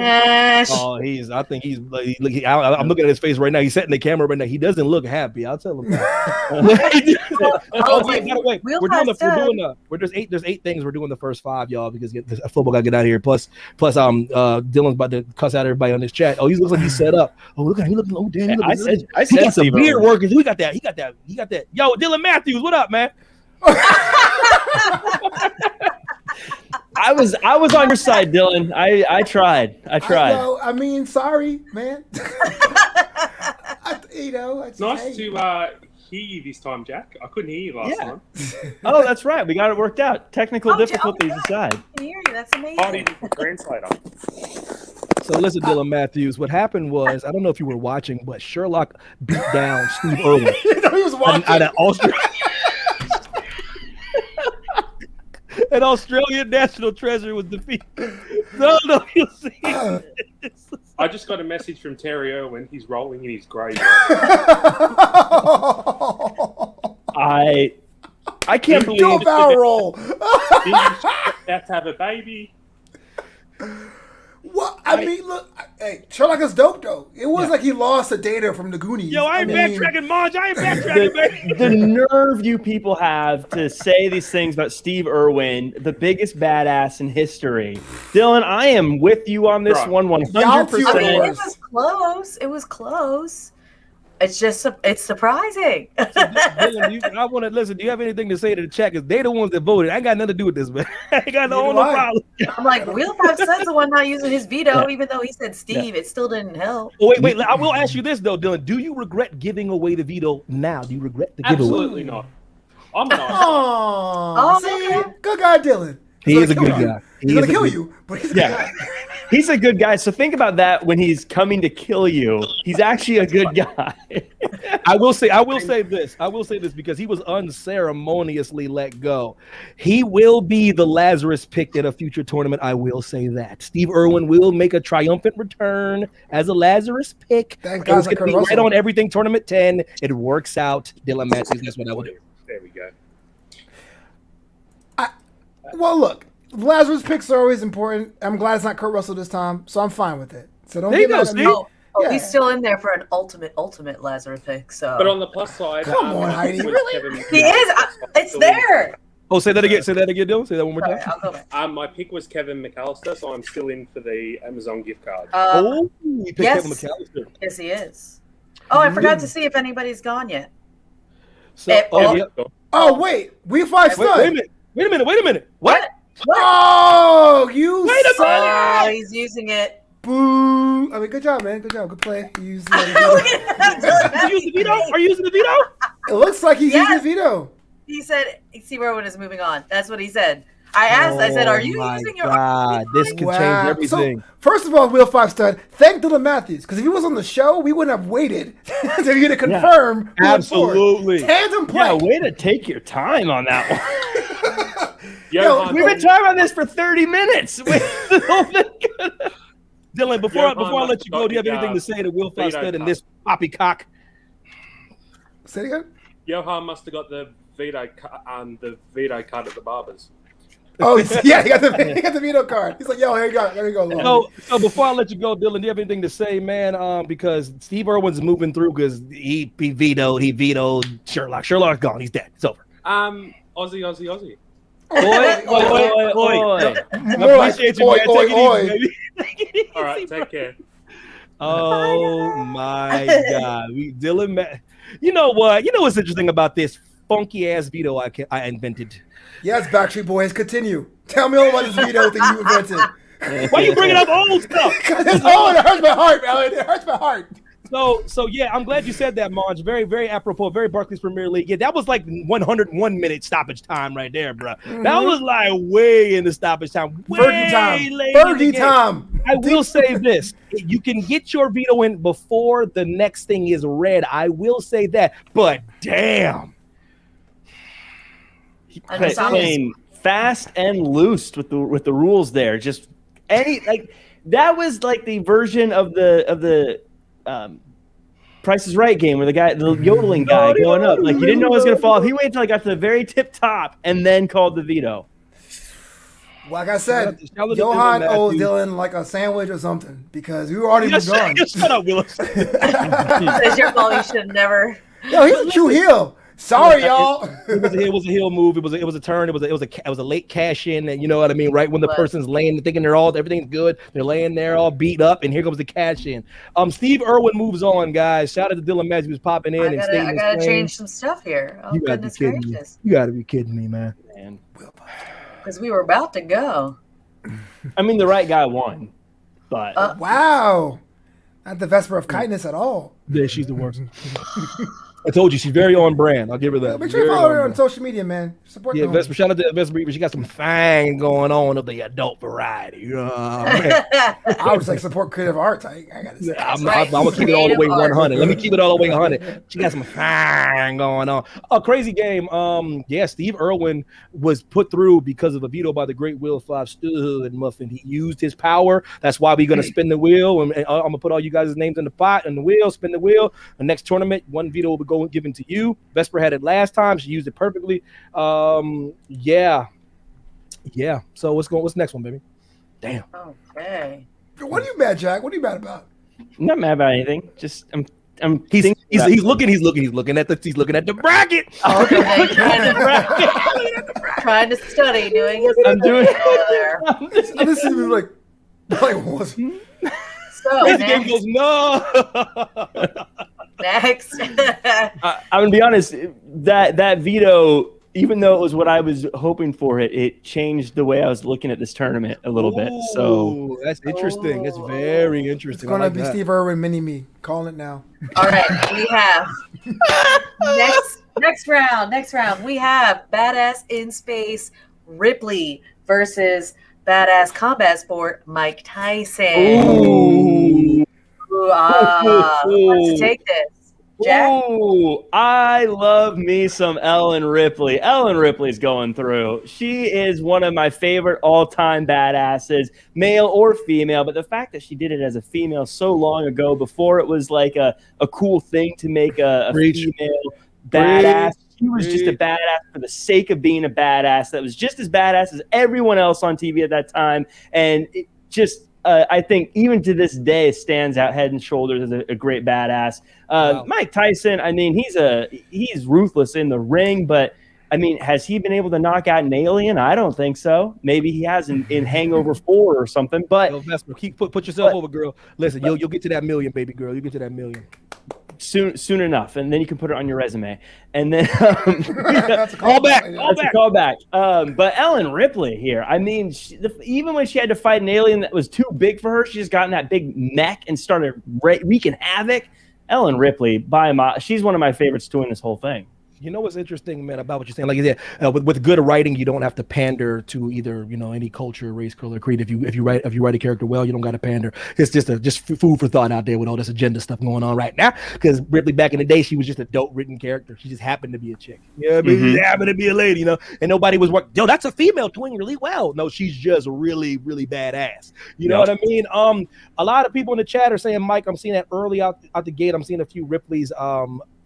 cool. Oh, I think he's like, I'm looking at his face right now. He's setting the camera right now. He doesn't look happy. I'll tell him that. Oh, wait, by the way, there's eight things we're doing the first 5, y'all, because football gotta get out of here. Plus, Dylan's about to cuss out everybody on this chat. Oh, he looks like he's set up. Oh, look at him. He looking. Oh, damn. I said he got some Steve beard Irwin. workers. He got that. Yo, Dylan Matthews, what up, man? I was on your side, Dylan. I tried. I mean, sorry, man. It's Nice hey. to hear you this time, Jack. I couldn't hear you last Yeah. time. Oh, that's right. We got it worked out. Technical Oh, difficulties yeah. aside. I can hear you. That's amazing. Party translator. So listen, Dylan Matthews. What happened was, I don't know if you were watching, but Sherlock beat down Steve Irwin. You know, he was watching. Out of Australia. An Australian national treasure was defeated. No, you see. I just got a message from Terry Irwin. He's rolling in his grave. I can't Do a believe barrel roll. He's about to have a baby. What? I mean, look. Hey, Sherlock is dope, though. It was like he lost the data from the Goonies. Yo, I ain't backtracking, Marge. I ain't backtracking, baby. the nerve you people have to say these things about Steve Irwin, the biggest badass in history. Dylan, I am with you on this Right. one Y'all two 100%. I mean, are- it was close. It was close. it's surprising. Dylan, I want to listen. Do you have anything to say to the chat? Because they the ones that voted. I ain't got nothing to do with this, man. I ain't got no problem. I'm like, Wheel 5 Stud's the one not using his veto, even though he said Steve. It still didn't help. Oh, wait. I will ask you this though, Dylan. Do you regret giving away the veto now? Do you regret the giveaway? Absolutely not. I'm not. Oh, see, good guy, Dylan. He is a good guy. He's gonna kill you, but he's a good guy. He's a good guy. So think about that when he's coming to kill you. He's actually a good guy. I will say this because he was unceremoniously let go. He will be the Lazarus pick at a future tournament. I will say that. Steve Irwin will make a triumphant return as a Lazarus pick. Thank God. It's going to be right on everything tournament 10. It works out. Dylan Matthews, that's what I will do. There we go. Well, look, Lazarus picks are always important. I'm glad it's not Kurt Russell this time, so I'm fine with it. So don't get mad at me. Oh, he's still in there for an ultimate Lazarus pick. So, But on the plus side, Come on, Heidi, really? He is. It's there. Oh, say that again, Dylan. Say that one more time. I'll go back. my pick was Kevin McAllister, so I'm still in for the Amazon gift card. You picked Kevin McAllister. Yes, he is. Oh, I forgot to see if anybody's gone yet. So, wait, we 5 stud. Wait a minute. What? Oh, you wait a minute. Oh, he's using it. Boo. I mean, good job, man. Good job. Good play. You used the Are you using the veto? Are you using the veto? It looks like he's using the veto. He said, "See where one is moving on." That's what he said. I asked. I said, "Are you using your?" God, this can change everything. So, first of all, Wheel 5 Stud, thank Dylan Matthews, because if he was on the show, we wouldn't have waited to you to confirm. Absolutely. Tandem play. Yeah, way to take your time on that one. Yo, we've been talking about this for 30 minutes. Dylan, before I let you go, do you have anything to say to Will 5 Stud and this poppycock? Say it again. Johan must have got the veto card at the barbers. Oh, yeah, he got the veto card. He's like, yo, here you go. There you go. So before I let you go, Dylan, do you have anything to say, man? Because Steve Irwin's moving through because he vetoed Sherlock. Sherlock's gone. He's dead. It's over. Aussie. Oi. I appreciate you, man. Take it easy, baby. All right, take care. Oh my God, Dylan. You know what? You know what's interesting about this funky ass veto I invented? Yes, Backstreet Boys, continue. Tell me all about this veto thing you invented. Why you bringing up old stuff? Because it's old. It hurts my heart, man. It hurts my heart. So yeah, I'm glad you said that, Monge. Very, very apropos. Very Barclays Premier League. Yeah, that was like 101 minute stoppage time right there, bro. Mm-hmm. That was like way in the stoppage time. Fergie time. I will say this: you can get your veto in before the next thing is read. I will say that, but damn, playing fast and loose with the rules there. Just that was like the version of the Price is Right game where the yodeling guy going up, like you didn't know it was gonna fall. He waited until I got to the very tip top and then called the veto. Like I said, Johan owes Dylan like a sandwich or something because we were already moved on. Shut up, Willis. It's your fault. You should never. Yo, he's a true heel. Sorry, y'all. It was a heel move. It was a turn. It was a late cash in, and you know what I mean, right when the person's laying, thinking everything's good, they're laying there all beat up, and here comes the cash in. Steve Irwin moves on, guys. Shout out to Dylan Matthews who's popping in I gotta change some stuff here. Oh, goodness gracious! You gotta be kidding me, man. Because we were about to go. I mean, the right guy won, but wow, not the Vesper of kindness at all. Yeah, she's the worst. I told you she's very on brand. I'll give her that. Make sure you follow her on social media, man. Support the Vesper. Shout out to Vesper. She got some fang going on of the adult variety. You know, I was like support creative arts. I gotta say. I'm gonna keep it all the way 100. Let me keep it all the way 100. She got some fang going on. A crazy game. Yeah, Steve Irwin was put through because of a veto by the great Will 5 Stud Muffin. He used his power. That's why we're gonna spin the wheel, and I'm gonna put all you guys' names in the pot and the wheel. Spin the wheel. The next tournament, one veto will be given to you. Vesper had it last time. She used it perfectly. Yeah. So what's the next one, baby? Damn. Okay. What are you mad, Jack? What are you mad about? I'm not mad about anything. Just he's looking at the bracket. Oh, okay. Trying to study, doing his there. I'm listening to like what? So the game goes no. Next. I'm gonna be honest. That veto, even though it was what I was hoping for, it changed the way I was looking at this tournament a little bit. So Ooh, that's interesting. That's very It's interesting. gonna I like be that. Steve Irwin, mini me. Calling it now. All right, we have next round. We have Badass in Space Ripley versus Badass Combat Sport Mike Tyson. Ooh. Who wants to take this? Jack? Ooh, I love me some Ellen Ripley. Ellen Ripley's going through. She is one of my favorite all-time badasses, male or female. But the fact that she did it as a female so long ago, before it was like a cool thing to make a female badass. She was just a badass for the sake of being a badass. That was just as badass as everyone else on TV at that time. And it just... I think even to this day stands out head and shoulders as a great badass. Wow. Mike Tyson, I mean, he's ruthless in the ring, but I mean, has he been able to knock out an alien? I don't think so. Maybe he has in Hangover 4 or something. But Yo, Vesper, put yourself over, girl. Listen, you'll get to that million, baby girl. You'll get to that million. soon enough, and then you can put it on your resume. And then That's a callback. But Ellen Ripley here, I mean, even when she had to fight an alien that was too big for her, she just got in that big mech and started wreaking havoc. Ellen Ripley, she's one of my favorites to win this whole thing. You know what's interesting, man, about what you're saying? Like you said, with good writing, you don't have to pander to either any culture, race, color, or creed. If you write a character well, you don't got to pander. It's just food for thought out there with all this agenda stuff going on right now. Because Ripley back in the day, she was just a dope written character. She just happened to be a chick. You know what I mean? She happened to be a lady, and nobody was working. Yo, that's a female doing really well. No, she's just really, really badass. You know what I mean? A lot of people in the chat are saying, Mike, I'm seeing that early out the gate. I'm seeing a few Ripley's.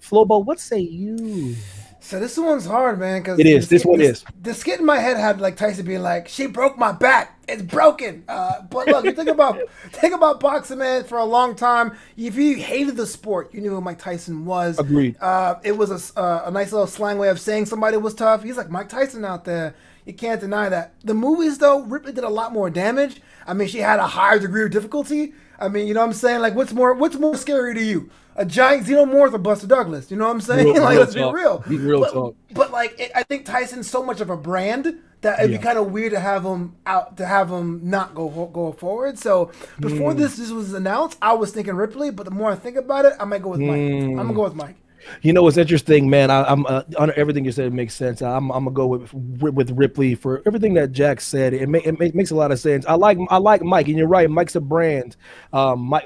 Flobo, what say you? So this one's hard, man. Cause it is. This one is. The skit in my head had like Tyson being like, "She broke my back. It's broken." But look, you think about boxing, man. For a long time, if you hated the sport, you knew who Mike Tyson was. Agreed. It was a nice little slang way of saying somebody was tough. He's like Mike Tyson out there. You can't deny that. The movies, though, Ripley did a lot more damage. I mean, she had a higher degree of difficulty. I mean, you know what I'm saying? Like, what's more scary to you? A giant xenomorph or Buster Douglas? You know what I'm saying? Let's be real. Talk. But I think Tyson's so much of a brand that it'd be kind of weird to have him not go forward. So before this was announced, I was thinking Ripley, but the more I think about it, I might go with Mike. I'm gonna go with Mike. You know what's interesting, man? I'm on everything you said. It makes sense. I'm gonna go with Ripley for everything that Jack said. It makes a lot of sense. I like Mike, and you're right. Mike's a brand. Mike.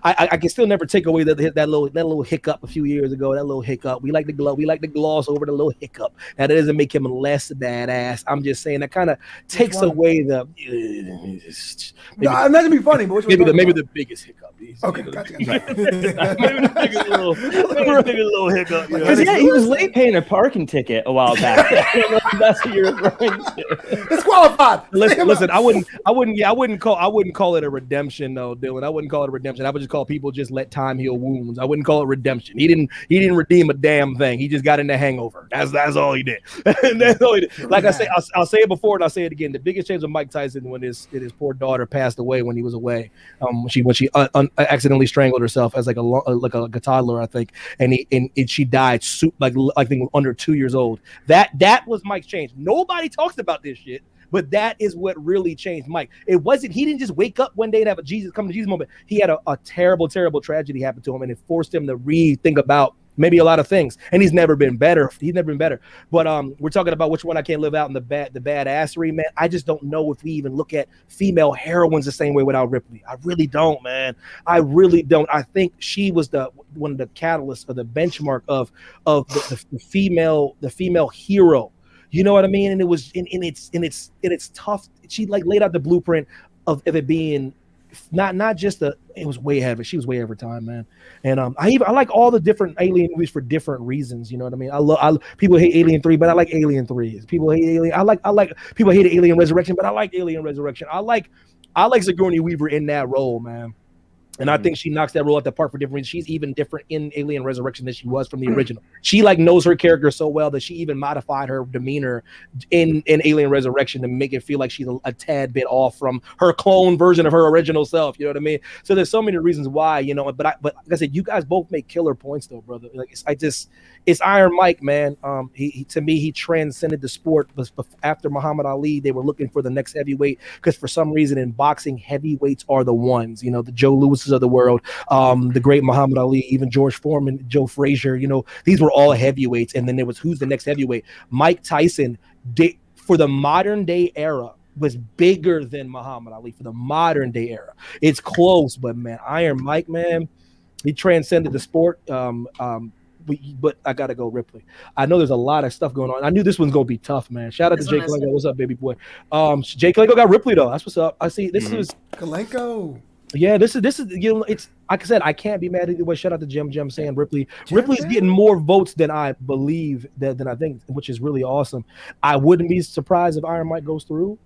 I can still never take away that little hiccup a few years ago. That little hiccup. We like to gloss over the little hiccup. Now that doesn't make him less badass. I'm just saying that kind of takes away the. Not to be funny, but maybe the biggest hiccup. Okay, gotcha. Maybe the biggest little. Maybe a little hiccup. He was late paying a parking ticket a while back. I don't know if that's what you're referring to. Disqualified. Listen. I wouldn't call it a redemption though, Dylan. I wouldn't call it a redemption. I would just call people just let time heal wounds. I wouldn't call it redemption. He didn't redeem a damn thing. He just got in the hangover. That's all he did. That's all he did. Like I say, I'll say it before and I'll say it again. The biggest change of Mike Tyson when his poor daughter passed away when he was away. When she accidentally strangled herself as like a toddler, I think. And she died I think under 2 years old. That was Mike's change. Nobody talks about this shit, but that is what really changed Mike. He didn't just wake up one day and have a Jesus moment. He had a terrible, terrible tragedy happen to him, and it forced him to rethink about maybe a lot of things. And he's never been better. But we're talking about which one I can't live out in the badassery, man. I just don't know if we even look at female heroines the same way without Ripley. I really don't, man. I really don't. I think she was one of the catalysts or the benchmark of the female hero. You know what I mean? And it was and it's tough. She laid out the blueprint of it being not just it was way ahead of it. She was way ahead of her time, man. And I like all the different Alien movies for different reasons. You know what I mean? People hate Alien 3, but I like Alien 3. People hate Alien. I like people hate Alien Resurrection, but I like Alien Resurrection. I like Sigourney Weaver in that role, man. And I think she knocks that role at the park for different reasons. She's even different in Alien Resurrection than she was from the original. She like knows her character so well that she even modified her demeanor in Alien Resurrection to make it feel like she's a tad bit off from her clone version of her original self. You know what I mean? So there's so many reasons why, you know. But like I said, you guys both make killer points though, brother. Like it's Iron Mike, man. He to me, he transcended the sport. But after Muhammad Ali, they were looking for the next heavyweight because for some reason in boxing, heavyweights are the ones. You know, the Joe Lewis's of the world, the great Muhammad Ali, even George Foreman, Joe Frazier. You know, these were all heavyweights. And then there was who's the next heavyweight? Mike Tyson did for the modern day era. Was bigger than Muhammad Ali for the modern day era. It's close, but man, Iron Mike, man, he transcended the sport. But I gotta go Ripley. I know there's a lot of stuff going on. I knew this one's gonna be tough, man. Shout out to Jake Kalenko. What's up, baby boy? Jake Kalenko got Ripley though. That's what's up. I see. This is Kalenko. Yeah, this is you know, it's like I said, I can't be mad either way. Shout out to Jim saying Ripley's getting more votes than I believe than I think, which is really awesome. I wouldn't be surprised if Iron Mike goes through.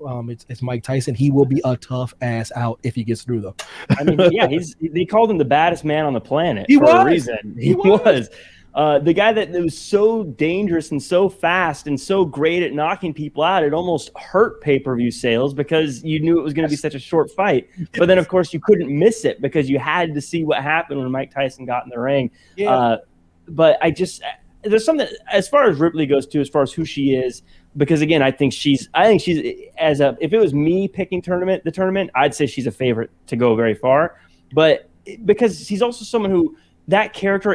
It's Mike Tyson. He will be a tough ass out if he gets through though. I mean, yeah, they called him the baddest man on the planet for a reason. He was. The guy that was so dangerous and so fast and so great at knocking people out, it almost hurt pay-per-view sales because you knew it was going to be such a short fight. But then, of course, you couldn't miss it because you had to see what happened when Mike Tyson got in the ring. Yeah. But there's something as far as Ripley goes too, as far as who she is, because again, I think she's if it was me picking the tournament, I'd say she's a favorite to go very far. But because she's also someone who. That character,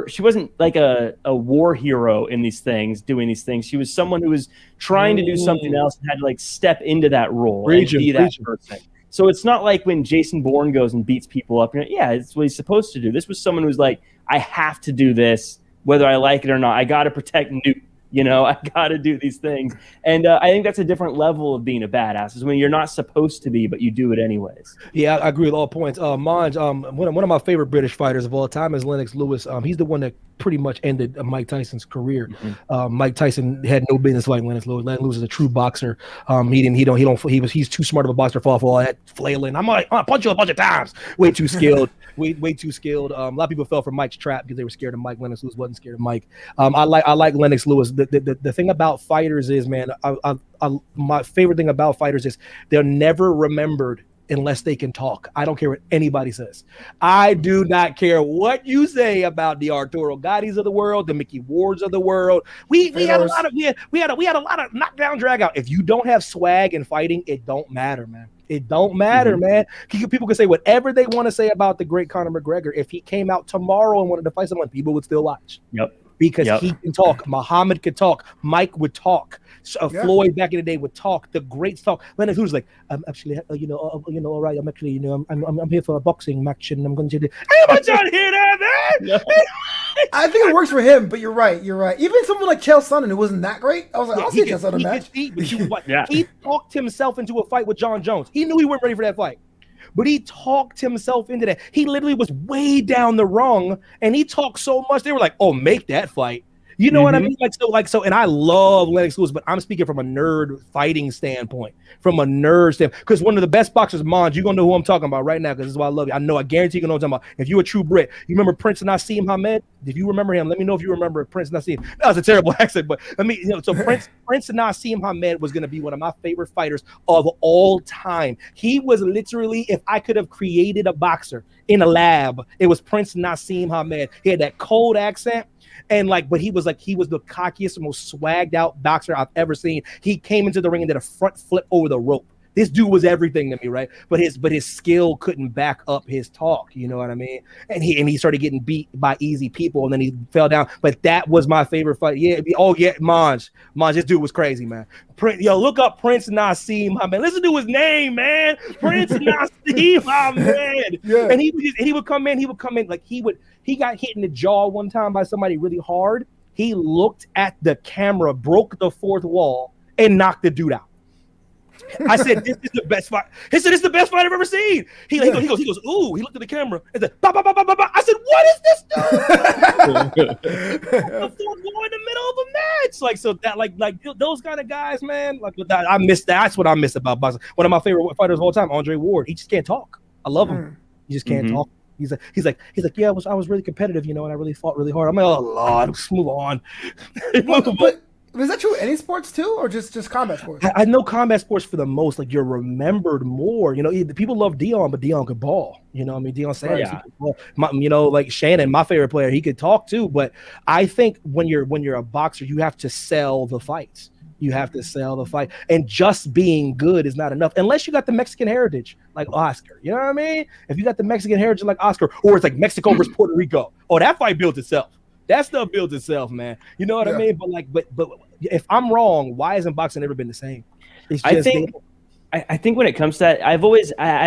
she wasn't like a war hero in these things, doing these things. She was someone who was trying to do something else and had to like step into that role and be that person. So it's not like when Jason Bourne goes and beats people up. Yeah, it's what he's supposed to do. This was someone who's like, I have to do this, whether I like it or not. I got to protect Newt. You know, I got to do these things. And I think that's a different level of being a badass is when you're not supposed to be, but you do it anyways. Yeah, I agree with all points. Monge, one of my favorite British fighters of all time is Lennox Lewis. He's the one that pretty much ended Mike Tyson's career. Mm-hmm. Mike Tyson had no business fighting Lennox Lewis. Lennox Lewis is a true boxer. He's too smart of a boxer to fall for all that flailing. I'm gonna punch you a bunch of times. Way too skilled. way too skilled. A lot of people fell for Mike's trap because they were scared of Mike. Lennox Lewis wasn't scared of Mike. I like Lennox Lewis. The thing about fighters is, man, my favorite thing about fighters is they're never remembered unless they can talk. I don't care what anybody says. I do not care what you say about the Arturo Gattis of the world, the Mickey Wards of the world. We had a lot of knockdown drag out. If you don't have swag in fighting, it don't matter, man. It don't matter, man. People can say whatever they want to say about the great Conor McGregor. If he came out tomorrow and wanted to fight someone, people would still watch. Yep. Because he can talk. Muhammad could talk. Mike would talk. Floyd back in the day would talk. The greats talk. Lennox Lewis like, I'm actually, all right. I'm actually, I'm here for a boxing match, and I'm going to do. Am I trying to hear that, man? I think it works for him, but you're right. Even someone like Chael Sonnen, who wasn't that great, I was like, I'll see Chael Sonnen match. He talked himself into a fight with John Jones. He knew he wasn't ready for that fight. But he talked himself into that. He literally was way down the rung, and he talked so much. They were like, "Oh, make that fight." You know what I mean? And I love Lennox Lewis, but I'm speaking from a nerd fighting standpoint. Because one of the best boxers, Monge, you're gonna know who I'm talking about right now, because this is why I love you. I guarantee you know what I'm talking about. If you're a true Brit, you remember Prince Nassim Hamed? If you remember him, let me know if you remember Prince Nassim. That was a terrible accent, but Prince Nassim Hamed was gonna be one of my favorite fighters of all time. He was literally, if I could have created a boxer in a lab, it was Prince Nassim Hamed. He had that cold accent. And but he was the cockiest, most swagged out boxer I've ever seen. He came into the ring and did a front flip over the rope. This dude was everything to me, right? But his skill couldn't back up his talk. You know what I mean? And he started getting beat by easy people, and then he fell down. But that was my favorite fight. Monge, this dude was crazy, man. Look up Prince Nassim Hamed. Listen to his name, man. Prince Nassim Hamed. Yeah. And he would come in like he got hit in the jaw one time by somebody really hard. He looked at the camera, broke the fourth wall, and knocked the dude out. I said, "This is the best fight." He said, "This is the best fight I've ever seen." He goes, "Ooh!" He looked at the camera and said, "Ba ba ba ba ba ba." I said, "What is this dude?" The fourth wall in the middle of a match, those kind of guys, man. I miss that. That's what I miss about boxing. One of my favorite fighters of all time, Andre Ward. He just can't talk. I love him. You just can't talk. He's like, yeah, I was really competitive, and I really fought really hard. I'm like, oh Lord, let's move on. But is that true any sports too, or just combat sports? I know combat sports for the most. Like you're remembered more. People love Dion, but Dion could ball. Dion Sanders. He could ball. Like Shannon, my favorite player, he could talk too. But I think when you're a boxer, you have to sell the fights. You have to sell the fight, and just being good is not enough unless you got the Mexican heritage like Oscar. You know what I mean? If you got the Mexican heritage like Oscar, or it's like Mexico versus Puerto Rico, that fight builds itself. That stuff builds itself, man. You know what I mean? But if I'm wrong, why hasn't boxing ever been the same? It's just I think when it comes to that, I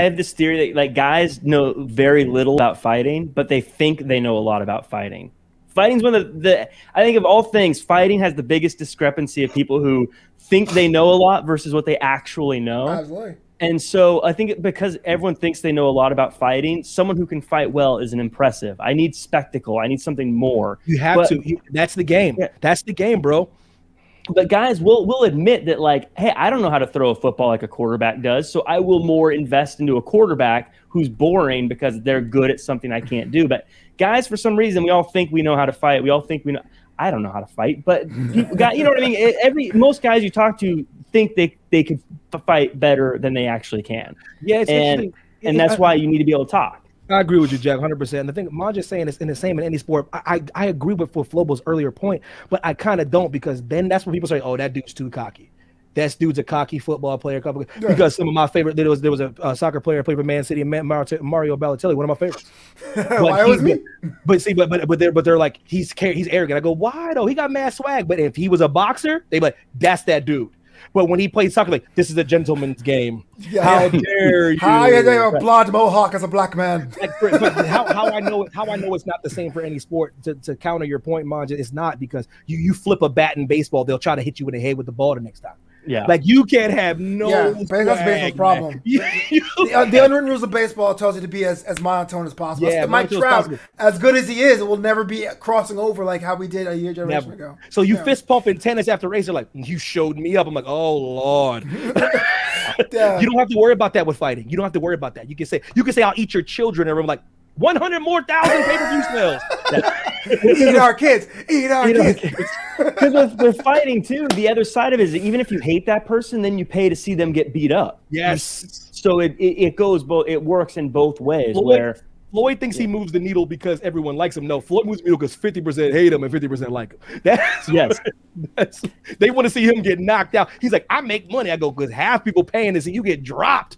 have this theory that like guys know very little about fighting, but they think they know a lot about fighting. Fighting's one of I think of all things, fighting has the biggest discrepancy of people who think they know a lot versus what they actually know. Absolutely. And so I think because everyone thinks they know a lot about fighting, someone who can fight well is an impressive. I need spectacle. I need something more. You have to. That's the game. Yeah. That's the game, bro. But guys will admit that, like, hey, I don't know how to throw a football like a quarterback does, so I will more invest into a quarterback who's boring because they're good at something I can't do. But guys, for some reason, we all think we know how to fight. We all think we know. I don't know how to fight, but people got, you know what I mean? Most guys you talk to think they can fight better than they actually can. Yeah, it's interesting. And that's why you need to be able to talk. I agree with you, Jack, 100%. And I think Manja's saying it's in the same in any sport. I agree with Flobo's earlier point, but I kind of don't, because then that's when people say, oh, that dude's too cocky. That dude's a cocky football player. Because some of my favorite, there was a soccer player played for Man City, and Mario Balotelli, one of my favorites. Why was me? But they're like, he's arrogant. I go, why though? He got mad swag. But if he was a boxer, they'd be like, that's that dude. But when he played soccer, like, this is a gentleman's game. Yeah. How dare you? How you have a blonde mohawk as a black man? How I know it's not the same for any sport. To counter your point, Manja, it's not, because you flip a bat in baseball, they'll try to hit you in the head with the ball the next time. Yeah, like you can't have no. Yeah, that's baseball's problem. The unwritten rules of baseball tells you to be as monotone as possible. Yeah, Mike Trout, as good as he is, it will never be crossing over like how we did a generation ago. So you fist pump in tennis after race, they're like, you showed me up. I'm like, oh Lord. You don't have to worry about that with fighting. You don't have to worry about that. You can say I'll eat your children, and I'm like, 100,000 more pay-per-view sales. Eat our kids. Because with fighting too, the other side of it is even if you hate that person, then you pay to see them get beat up. Yes. So it goes both. It works in both ways. Floyd thinks he moves the needle because everyone likes him. No, Floyd moves the needle because 50% hate him and 50% like him. They want to see him get knocked out. He's like, I make money. I go, because half people paying to see you get dropped.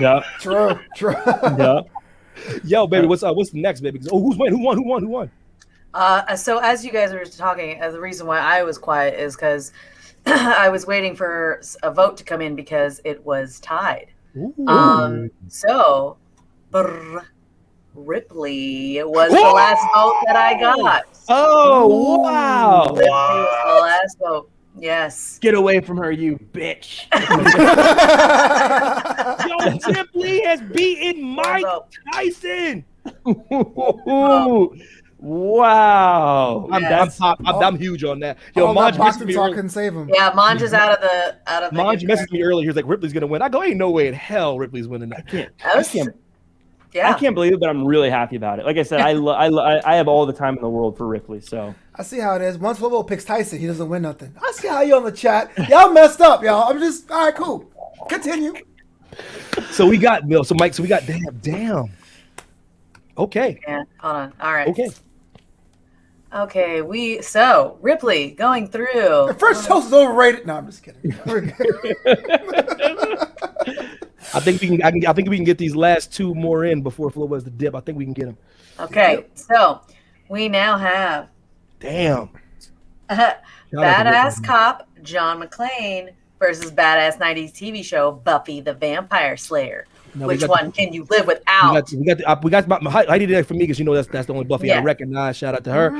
Yeah. True. Yeah. Yo, baby, what's next, baby? Who won? So as you guys were talking, the reason why I was quiet is because I was waiting for a vote to come in because it was tied. So Ripley was the last vote that I got. Oh, wow. Ripley was the last vote. Yes. Get away from her, you bitch. Yo, Ripley has beaten Mike Tyson. Wow. I'm huge on that. Yo, Manja messaged me earlier. Couldn't save him. Yeah, Manja's out of the Manja messaged me earlier. He was like, Ripley's gonna win. I go, ain't no way in hell Ripley's winning that. I can't believe it, but I'm really happy about it. Like I said, I have all the time in the world for Ripley. So I see how it is. Once Flobo picks Tyson, he doesn't win nothing. I see how you on the chat. Y'all messed up, y'all. I'm just all right. Cool. Continue. So we got Mike. So we got damn. Okay. Yeah. Hold on. All right. Okay. Ripley going through. The first toast is overrated. No, I'm just kidding. I think we can get these last two more in before Flo was the dip. I think we can get them. Okay, so we now have badass cop John McClane versus badass 90s TV show Buffy the Vampire Slayer. Which one can you live without? We got Heidi did that for me because that's the only Buffy I recognize. Shout out to her.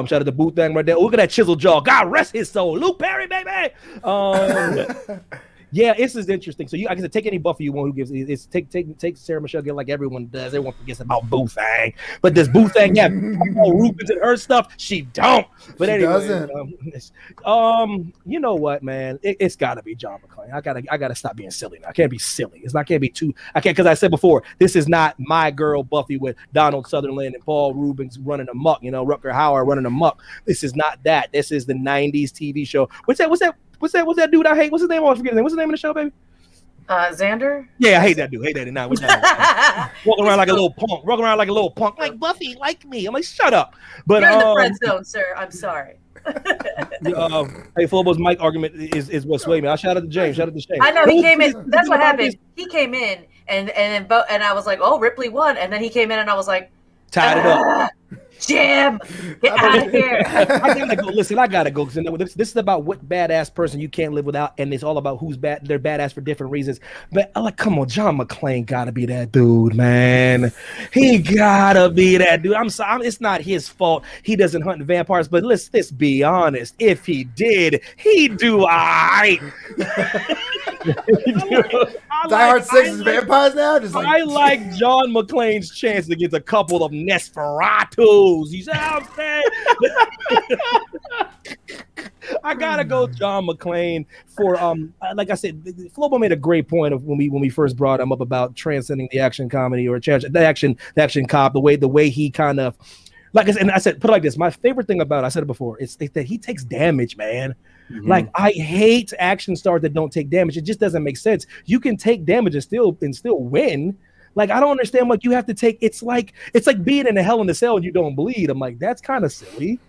Shout out to Boo Thang right there. Look at that chisel jaw. God rest his soul. Luke Perry, baby. Yeah, this is interesting. So I can take any Buffy you want who gives it's take Sarah Michelle Gellar like everyone does. Everyone forgets about Boo Thang. But does Boo Thang have all Rubens and her stuff? She don't. But She anyway, doesn't. You know what, man? It's gotta be John McClane. I gotta stop being silly now. I can't be silly. I can't be too because I said before, this is not my girl Buffy with Donald Sutherland and Paul Rubens running amok, Rutger Hauer running amok. This is not that. This is the 90s TV show. What's that dude I hate? What's his name? I forget his name. What's the name of the show, baby? Xander? Yeah, I hate that dude. Nah, walking around like a little punk. Like Buffy, like me. I'm like, shut up. But you're in the friend zone, sir. I'm sorry. Hey, Flobo's mic argument is what swayed me. I'll shout out to James. Shout out to Shane. I know he came in. That's what happened. He came in and I was like, oh, Ripley won. And then he came in and I was like, tied it up. Jim, get out of here. I gotta go. Listen, I gotta go. This is about what badass person you can't live without, and it's all about who's bad. They're badass for different reasons. But I'm like, come on, John McClane gotta be that dude, man. He gotta be that dude. I'm sorry, it's not his fault. He doesn't hunt vampires, but let's be honest. If he did, he'd do all right. Die Hard 6 is vampires now? I like John McClane's chance against a couple of Nosferatus. You see what I'm saying? I gotta go John McClane for like I said, Flobo made a great point of when we first brought him up about transcending the action comedy or the action cop, the way he kind of like I said, and I said put it like this. My favorite thing about it, I said it before, it's that he takes damage, man. Mm-hmm. Like I hate action stars that don't take damage. It just doesn't make sense. You can take damage and still win. Like I don't understand what you have to take. It's like being in a Hell in a Cell and you don't bleed. I'm like, that's kind of silly.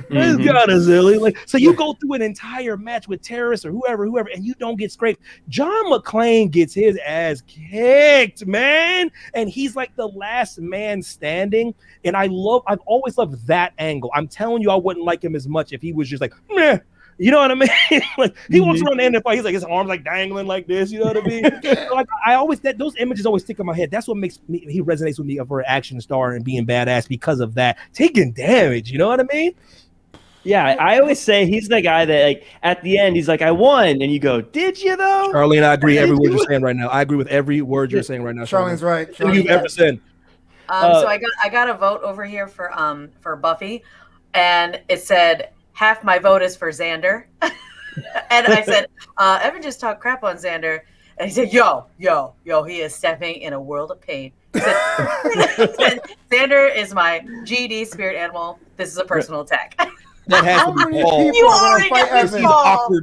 It's kind of silly. Like so you go through an entire match with terrorists or whoever, and you don't get scraped. John McClane gets his ass kicked, man, and he's like the last man standing. And I've always loved that angle. I'm telling you, I wouldn't like him as much if he was just like, meh. You know what I mean? Like he walks around the end of the fight, he's like his arms like dangling like this. You know what I mean? Like I always those images always stick in my head. That's what makes me he resonates with me for an action star and being badass because of that taking damage. You know what I mean? Yeah, I always say he's the guy that like at the end he's like I won, and you go, did you though? Charlene, I agree every word you're saying right now. I agree with every word you're saying right now. Charlene's right. Everything you've ever said. So I got a vote over here for Buffy, and it said. Half my vote is for Xander. And I said, Evan just talked crap on Xander. And he said, yo, he is stepping in a world of pain. He said, Xander is my GD spirit animal. This is a personal attack. That has to be Paul. You already know Paul.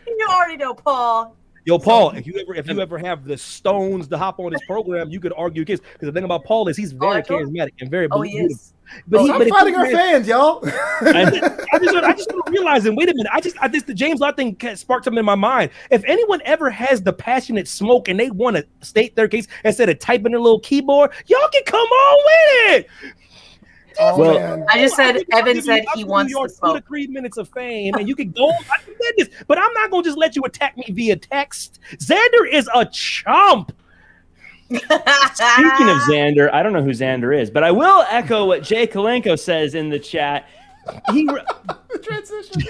You already know Paul. Yo, Paul, if you ever have the stones to hop on his program, you could argue his case. Because the thing about Paul is he's very charismatic and very beautiful. But I'm fighting our fans, y'all. I just don't realize it. Wait a minute. The James Lott thing sparked something in my mind. If anyone ever has the passionate smoke and they want to state their case instead of typing their little keyboard, y'all can come on with it. Man. I just said Evan said he wants the smoke. 2 to 3 minutes of fame, and you can go. I can get this, but I'm not gonna just let you attack me via text. Xander is a chump. Speaking of Xander, I don't know who Xander is, but I will echo what Jay Kalenko says in the chat. Transition.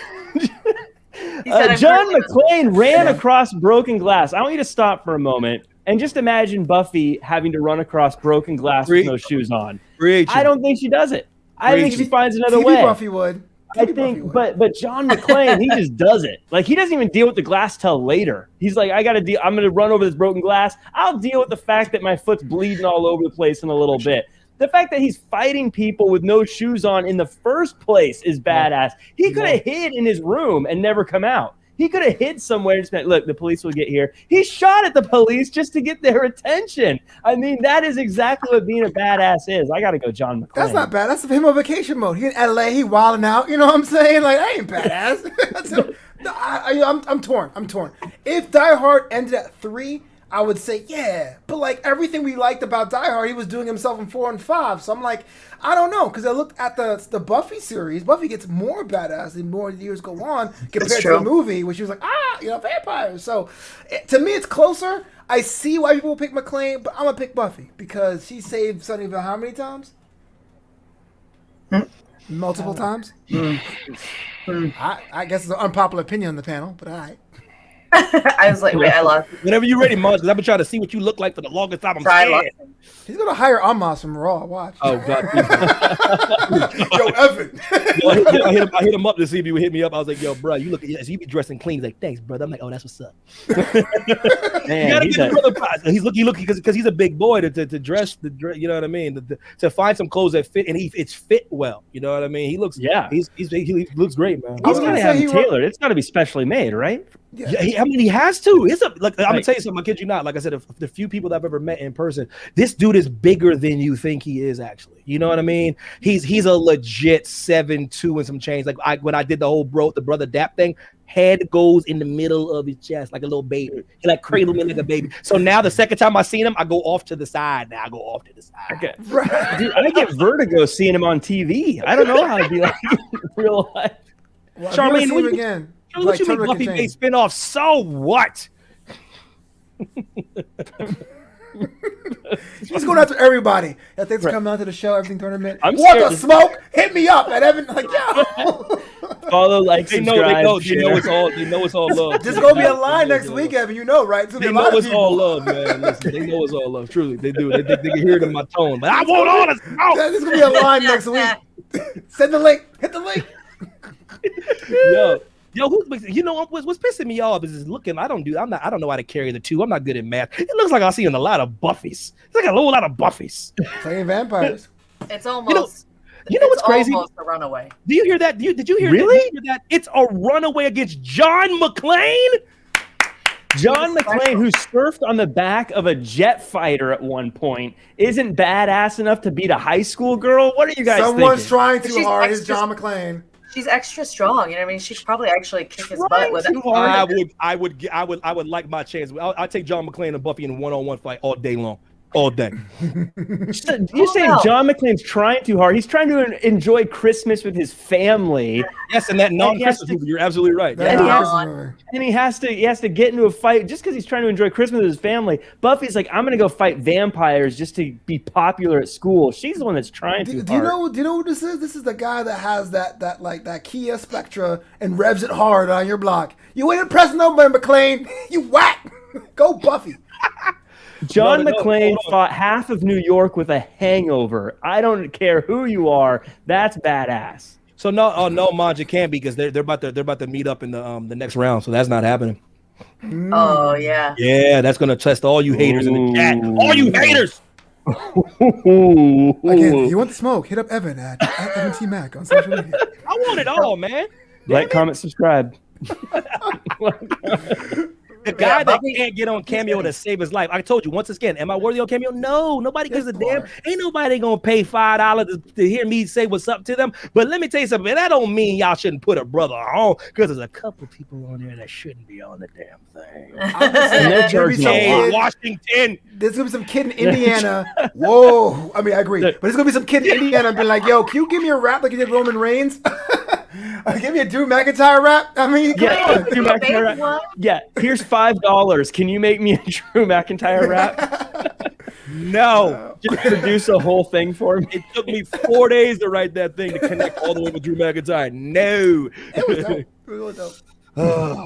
John McClane ran across broken glass. I want you to stop for a moment and just imagine Buffy having to run across broken glass with no shoes on. I don't think she does it. I think she finds another way. Buffy would. I think, but John McClane, he just does it. Like he doesn't even deal with the glass till later. He's like, I'm gonna run over this broken glass. I'll deal with the fact that my foot's bleeding all over the place in a little bit. The fact that he's fighting people with no shoes on in the first place is badass. He could have hid in his room and never come out. He could have hid somewhere and just been, look, the police will get here. He shot at the police just to get their attention. I mean, that is exactly what being a badass is. I got to go John McClane. That's not bad. That's him on vacation mode. He in LA, he wilding out. You know what I'm saying? Like, I ain't badass. I'm torn. If Die Hard ended at 3, I would say, yeah. But, like, everything we liked about Die Hard, he was doing himself in 4 and 5. So I'm like, I don't know. Because I looked at the Buffy series. Buffy gets more badass the more years go on compared to the movie, which was like, vampires. So, to me, it's closer. I see why people pick McClane, but I'm going to pick Buffy. Because she saved Sunnyvale how many times? Multiple times? I guess it's an unpopular opinion on the panel, but all right. I was like, wait, I lost. Whenever you're ready, Mons, because I've been trying to see what you look like for the longest time. I'm scared. He's gonna hire Amos from Raw. Watch. Oh God. Yo, Evan. I hit him up to see if he would hit me up. I was like, yo, bro, you look, he be dressing clean. He's like, thanks, brother. I'm like, oh, that's what's up. Man, You gotta give his brother prize. He's looking because he's a big boy to dress you know what I mean, to find some clothes that fit, and it's fit well. You know what I mean? He looks he looks great, man. He's gotta have it tailored. It's gotta be specially made, right? Yeah, I mean, he has to. It's I'm gonna tell you something. I kid you not. Like I said, the few people that I've ever met in person, this dude is bigger than you think he is. Actually, you know what I mean? He's a legit 7'2" and some change. Like when I did the brother dap thing, head goes in the middle of his chest like a little baby. He like cradled me like a baby. So now the second time I seen him, I go off to the side. Now I go off to the side. Okay. Right. Dude, I get vertigo seeing him on TV. I don't know how to be like in real life. Well, Charlene, again. What you mean Buffy made spinoff? So what? He's going after everybody. That thing's coming out to the show, everything tournament. I'm Want scared the smoke? Hit me up at Evan. Like, yo. Follow, like, subscribe. They know it's all love. There's gonna be a line next week, Evan. You know, right? They know it's all love, man. Listen, they know it's all love. Truly, they do. They can hear it in my tone. But I want all the smoke. There's gonna be a line next week. Send the link. Hit the link. Yo, you know what's pissing me off is looking. I don't know how to carry the two. I'm not good at math. It looks like I see a lot of Buffies. It's like a whole lot of Buffies. Playing vampires. It's almost. You know what's crazy? Almost a runaway. Do you hear that? Did you hear really? That? Did you hear that? It's a runaway against John McClane. John McClane, who surfed on the back of a jet fighter at one point, isn't badass enough to beat a high school girl. What are you guys Someone's thinking? trying too hard. It's John McClane. She's extra strong, you know what I mean? She could probably actually kick his butt with it. I would like my chance. I'll take John McClane and Buffy in a one-on-one fight all day long. All day. You're saying John McClane's trying too hard. He's trying to enjoy Christmas with his family. Yes, and that non-Christmas movie. You're absolutely right. And he has to get into a fight just because he's trying to enjoy Christmas with his family. Buffy's like, I'm gonna go fight vampires just to be popular at school. She's the one that's trying too hard. Do you know what this is? This is the guy that has that Kia Spectra and revs it hard on your block. You ain't impressing nobody, McClane. You whack. Go Buffy. John McClane fought half of New York with a hangover. I don't care who you are. That's badass. So no, Maj, it can't be because they're about to meet up in the next round. So that's not happening. Oh yeah. Yeah, that's gonna test all you haters in the chat. All you haters. Again, if you want the smoke, hit up Evan at Evan T Mack on social media. I want it all, man. Like, comment, subscribe. The guy that can't get on Cameo to save his life. I told you once again, am I worthy on Cameo? No, nobody gives a damn. Ain't nobody gonna pay $5 to hear me say what's up to them. But let me tell you something, man, that don't mean y'all shouldn't put a brother on, because there's a couple people on there that shouldn't be on the damn thing. And they're charging Washington. There's gonna be some kid in Indiana. Whoa, I mean, I agree, but there's gonna be some kid in Indiana and be like, "Yo, can you give me a rap like you did Roman Reigns? Give me a Drew McIntyre rap." I mean, Drew McIntyre rap. Yeah, here's $5. Can you make me a Drew McIntyre rap? No. Just produce a whole thing for me. It took me 4 days to write that thing to connect all the way with Drew McIntyre. No. It was dope. It was really dope.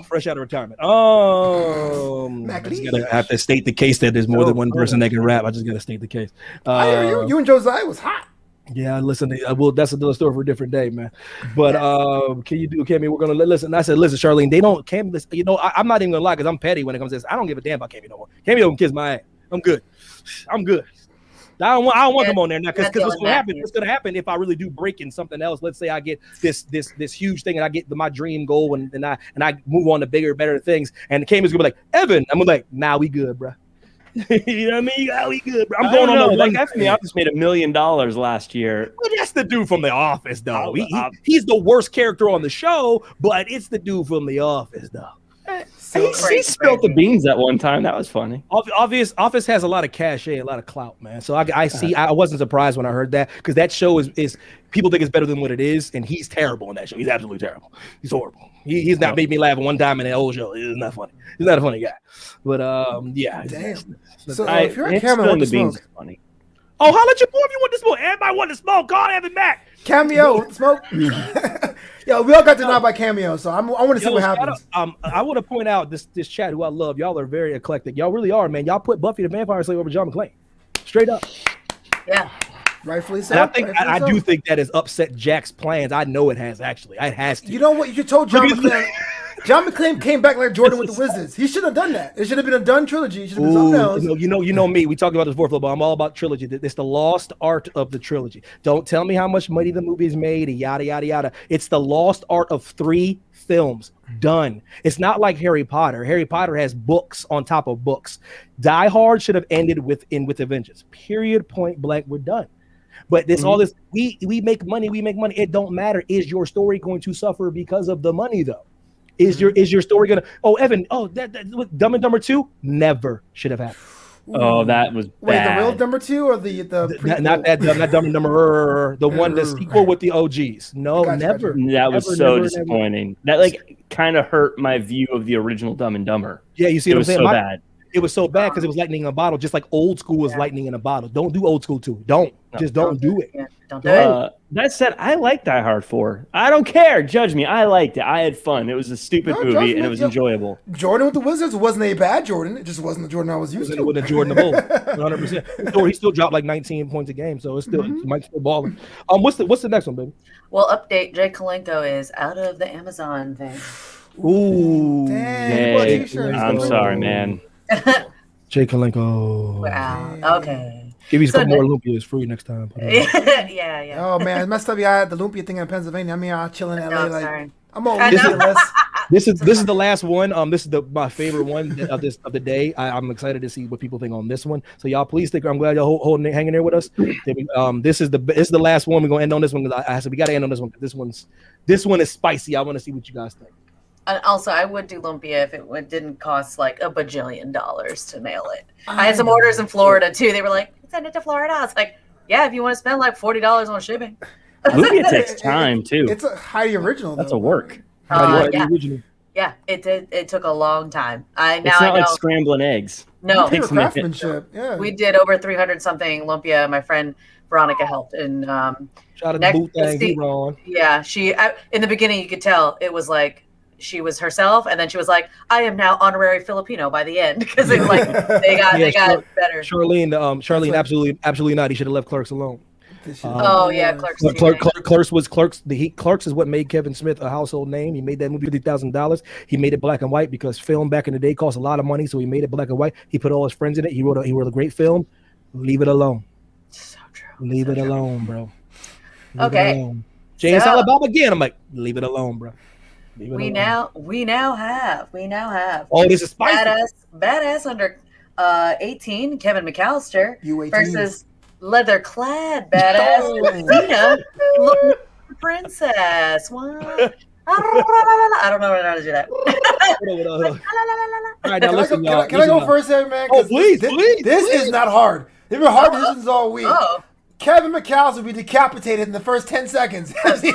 Fresh out of retirement. I just gotta have to state the case that there's more than one person that can rap. I just gotta state the case. I hear you. You and Josiah was hot. Yeah, listen. Well, that's another story for a different day, man. But can you do Cammy? We're gonna listen. I said, listen, Charlene. They don't Cammy. Listen, you know, I'm not even gonna lie because I'm petty when it comes to this. I don't give a damn about Cammy no more. Cammy don't kiss my ass. I'm good. I don't want them on there now because what's gonna happen? What's gonna happen if I really do break in something else? Let's say I get this huge thing and I get my dream goal and I move on to bigger, better things. And Cammy's gonna be like, Evan, I'm gonna be like, nah, we good, bro. You know what I mean? Yeah, we good, bro. I'm going on the one. That guy from The Office made $1 million last year. Well, that's the dude from The Office, though. He's the worst character on the show, but it's the dude from The Office, though. He spilled the beans that one time. That was funny. Office has a lot of cachet, a lot of clout, man. So I wasn't surprised when I heard that because that show is people think it's better than what it is, and he's terrible in that show. He's absolutely terrible. He's horrible. He's not made me laugh one time in that old show. He's not funny. He's not a funny guy. But yeah. Damn. So if you're a camera, what the smoke? Funny. Oh, holla at your boy if you want to smoke. Everybody want to smoke. Call Evan Mack. Cameo, smoke. Yo, we all got denied by Cameo, so I want to see what happens. I want to point out this chat who I love. Y'all are very eclectic. Y'all really are, man. Y'all put Buffy the Vampire Slayer over John McClane. Straight up. Yeah. Rightfully so. And I think I do think that has upset Jack's plans. I know it has actually. It has to. You know what? You told John McClane. John McClane came back like Jordan with the Wizards. He should have done that. It should have been a done trilogy. It should have been something else. You know me. We talked about this before, but I'm all about trilogy. It's the lost art of the trilogy. Don't tell me how much money the movie's made, yada yada yada. It's the lost art of 3 films. Done. It's not like Harry Potter. Harry Potter has books on top of books. Die Hard should have ended with a vengeance. Period. Point blank. We're done. But all this we make money. It don't matter. Is your story going to suffer because of the money though? Is your story gonna? Oh, Evan. Oh, that Dumb and Dumber 2 never should have happened. Oh, that was bad. Wait, the real Dumber 2 or the not Dumb and Dumber, the one, the sequel with the OGs. No, never. That was so disappointing. That kind of hurt my view of the original Dumb and Dumber. Yeah, you see what I'm saying? So bad. It was so bad because it was lightning in a bottle, just like old school was lightning in a bottle. Don't do old school 2. Don't do it. Yeah, don't do it. That said, I like Die Hard 4. I don't care. Judge me. I liked it. I had fun. It was a stupid movie, and it was enjoyable. Jordan with the Wizards wasn't a bad Jordan. It just wasn't the Jordan I was used to. It wasn't a Jordan of old, 100%. He still dropped like 19 points a game, so it's still Mike's still balling. What's the next one, baby? Well, update. Jay Kalenko is out of the Amazon thing. Ooh, dang! I'm sorry, man. Jay Kalenko. Wow. Okay. Give you some more Lumpias free next time. Yeah. Oh man, it's messed up. Yeah, I had the Lumpia thing in Pennsylvania. I mean, I'm chilling in LA. Sorry. I'm on this. This is the last one. This is my favorite one of the day. I'm excited to see what people think on this one. So y'all, please stick. I'm glad y'all hanging there with us. This is the last one. We're gonna end on this one because I said we got to end on this one because this one is spicy. I want to see what you guys think. And also, I would do Lumpia if it didn't cost like $1 bajillion to mail it. I had some orders in Florida too. They were like, "Send it to Florida." I was like, "Yeah, if you want to spend like $40 on shipping." Lumpia takes time too. It's a highly original. That's a work. Yeah, it did. It took a long time. It's not like scrambling eggs. No, it takes craftsmanship. Yeah, we did over 300 something Lumpia. My friend Veronica helped, and shout out to the boot thing. Yeah, she in the beginning you could tell it was like she was herself, and then she was like, "I am now honorary Filipino" by the end because it's like they got better. Charlene, absolutely not. He should have left Clerks alone. Clerks. Clerks is what made Kevin Smith a household name. He made that movie $50,000. He made it black and white because film back in the day cost a lot of money, so he made it black and white. He put all his friends in it. He wrote a great film. Leave it alone. So true. Leave it alone, bro. James Alabama again. I'm like, leave it alone, bro. We now have. Oh, this is spicy. Badass under 18. Kevin McAllister U18. versus leather clad badass Pino, princess. What? I don't know how to do that. All right, now listen, y'all. Can I go first, man? Oh, please. This is not hard. They've been hard decisions all week. Oh. Kevin McAllister will be decapitated in the first 10 seconds as he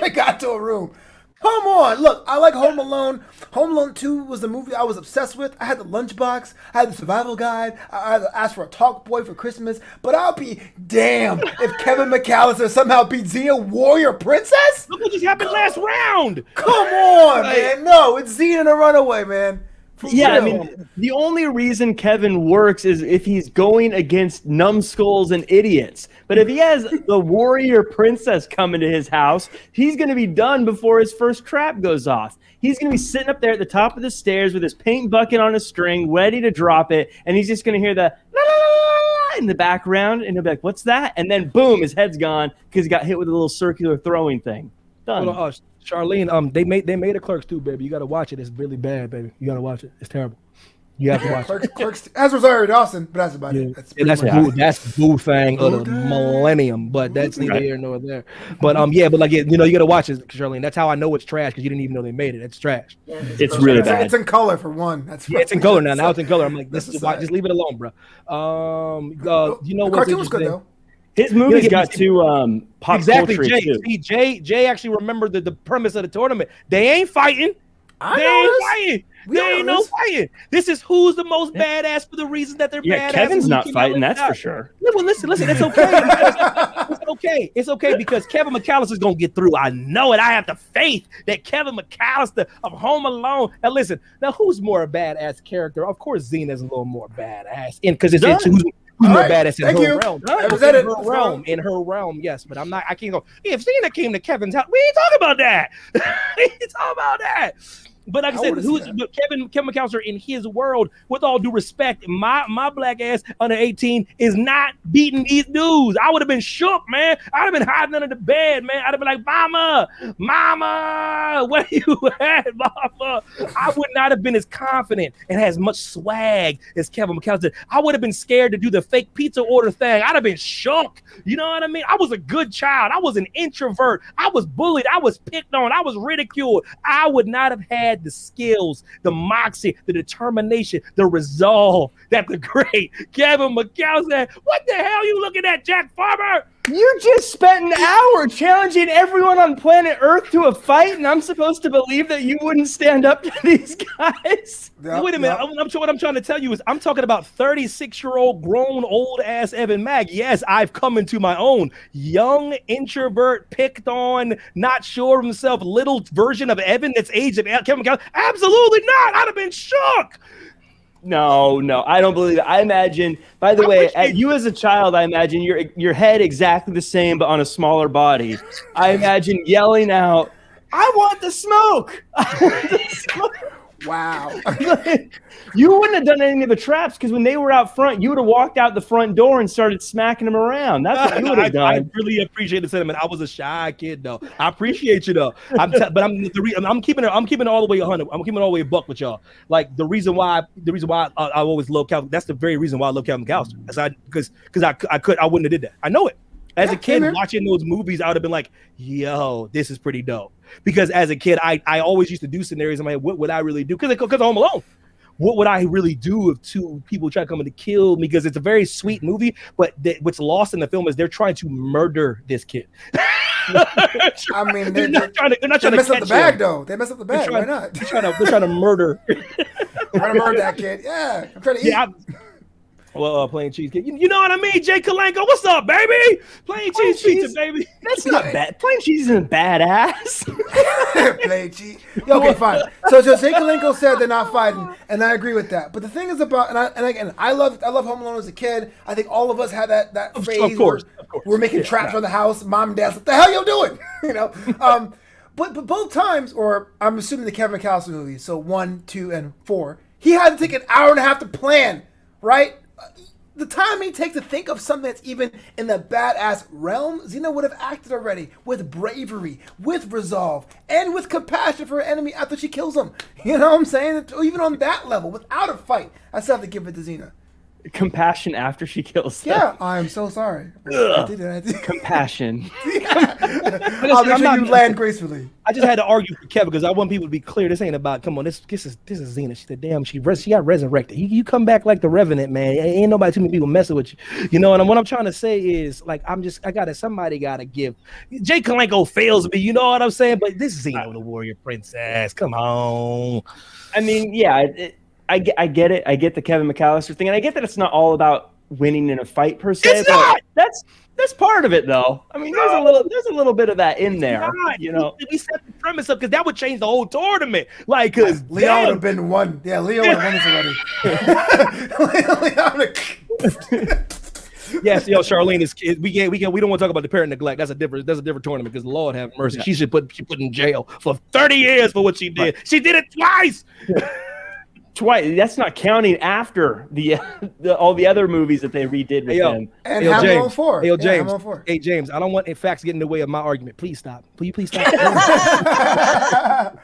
got to a room. Come on. Look, I like Home Alone. Home Alone 2 was the movie I was obsessed with. I had the lunchbox. I had the survival guide. I asked for a talk boy for Christmas. But I'll be damned if Kevin McAllister somehow beat Xena Warrior Princess. Look what just happened last round. Come on, man. No, it's Xena the Runaway, man. Yeah, I mean, the only reason Kevin works is if he's going against numbskulls and idiots. But if he has the warrior princess coming to his house, he's going to be done before his first trap goes off. He's going to be sitting up there at the top of the stairs with his paint bucket on a string, ready to drop it, and he's just going to hear the la, la, la, la, in the background, and he'll be like, "What's that?" And then boom, his head's gone because he got hit with a little circular throwing thing. Done. Charlene, they made a Clerks too, baby. You got to watch it. It's really bad, baby. You got to watch it. It's terrible. You have to watch it. Clerks as Rosario Dawson, but that's about it. That's the boo thing of the millennium, but that's neither here nor there. But you got to watch it, Charlene. That's how I know it's trash because you didn't even know they made it. It's trash. Yeah, it's really bad. It's in color for one. It's in color now. Now it's in color. I'm like, just leave it alone, bro. You know the what's cartoon was good though. His movies got too pop exactly, culture too. Jay actually remembered the premise of the tournament. They ain't fighting. I They ain't noticed. fighting. We There ain't no noticed. fighting. This is who's the most badass for the reason that they're Yeah, badass. Kevin's and not who fighting, cannot that's for stop. sure. Yeah, well, listen, it's okay. It's okay. It's okay because Kevin McAllister's gonna get through. I know it. I have the faith that Kevin McAllister of Home Alone. Now listen, now who's more a badass character? Of course, Zena's a little more badass, because it's who's more right, badass in thank her you. realm. Represented. In her realm, yes. But I'm not. I can't go. If Zena came to Kevin's house, we ain't talking about that. We ain't talking about that. But like I said, but Kevin McAllister in his world, with all due respect, my black ass under 18 is not beating these dudes. I would have been shook, man. I'd have been hiding under the bed, man. I'd have been like, Mama, where you at, Mama? I would not have been as confident and as much swag as Kevin McAllister. I would have been scared to do the fake pizza order thing. I'd have been shook. You know what I mean? I was a good child. I was an introvert. I was bullied. I was picked on. I was ridiculed. I would not have had the skills, the moxie, the determination, the resolve that the great Kevin McAllister had. What the hell are you looking at, Jack Farmer? You just spent an hour challenging everyone on planet Earth to a fight, and I'm supposed to believe that you wouldn't stand up to these guys? Yep, Wait a minute. What I'm trying to tell you is I'm talking about 36-year-old grown old ass Evan Mack. Yes, I've come into my own. Young, introvert, picked on, not sure of himself, little version of Evan that's aged of Kevin McAllister. Absolutely not. I'd have been shook. No, I don't believe it. I imagine, by the way, you as a child, I imagine your head exactly the same, but on a smaller body. I imagine yelling out, I want the smoke. I want the smoke. Wow. You wouldn't have done any of the traps because when they were out front, you would have walked out the front door and started smacking them around. That's what you would have done. I really appreciate the sentiment. I was a shy kid, though. I appreciate you, though. I'm keeping it all the way 100. I'm keeping it all the way a buck with y'all. Like the reason why I always love Calvin. That's the very reason why I love Calvin McAllister. Because I wouldn't have did that. I know it. As a kid watching those movies, I would have been like, yo, this is pretty dope. Because as a kid, I always used to do scenarios in my head. What would I really do? Because I'm Home Alone. What would I really do if two people try to come in to kill me? Because it's a very sweet movie, but what's lost in the film is they're trying to murder this kid. I mean, they're not trying to mess up the bag, though. They mess up the bag. Why not? They're trying to murder. Trying to murder that kid. Yeah, I'm trying to eat. Plain cheese cake. You know what I mean? Jay Kalenko, what's up, baby? Plain cheese pizza, baby. That's not bad. Plain cheese isn't badass. Plain cheese. Okay, fine. So Jay Kalenko said they're not fighting, and I agree with that. But the thing is about, and I love Home Alone as a kid. I think all of us had that phase. Of course. We're making traps around the house. Mom and dad's like, "The hell you doing?" You know. But both times, or I'm assuming the Kevin McAllister movies, so 1, 2, and 4, he had to take an hour and a half to plan, right? The time he takes to think of something that's even in the badass realm, Xena would have acted already with bravery, with resolve, and with compassion for her enemy after she kills him. You know what I'm saying? Even on that level, without a fight, I still have to give it to Xena. Compassion after she kills them. Yeah, I'm so sorry. I did. Compassion. I'll make sure you land gracefully. I just had to argue for Kevin because I want people to be clear. This ain't about, come on, this is Xena. She said, damn, she got resurrected. You come back like the Revenant, man. Ain't nobody too many people messing with you. You know, and what I'm trying to say is, like, somebody gotta give. Jay Kalenko fails me, you know what I'm saying? But this is Xena the Warrior Princess. Come on. I mean, yeah, I get it. I get the Kevin McAllister thing, and I get that it's not all about winning in a fight per se. It's not. That's part of it, though. I mean, there's a little bit of that in there. You know, we set the premise up because that would change the whole tournament. Like, because Leo would have been one. Yeah, Leo would have won this already. Yes, yo, Charlene is. We don't want to talk about the parent neglect. That's a different tournament because Lord have mercy. Yeah. She put in jail for 30 years for what she did. Right. She did it twice. Twice. That's not counting after all the other movies that they redid with him. And James. 4. Hey, James, I don't want facts getting in the way of my argument. Please stop. Will you please stop?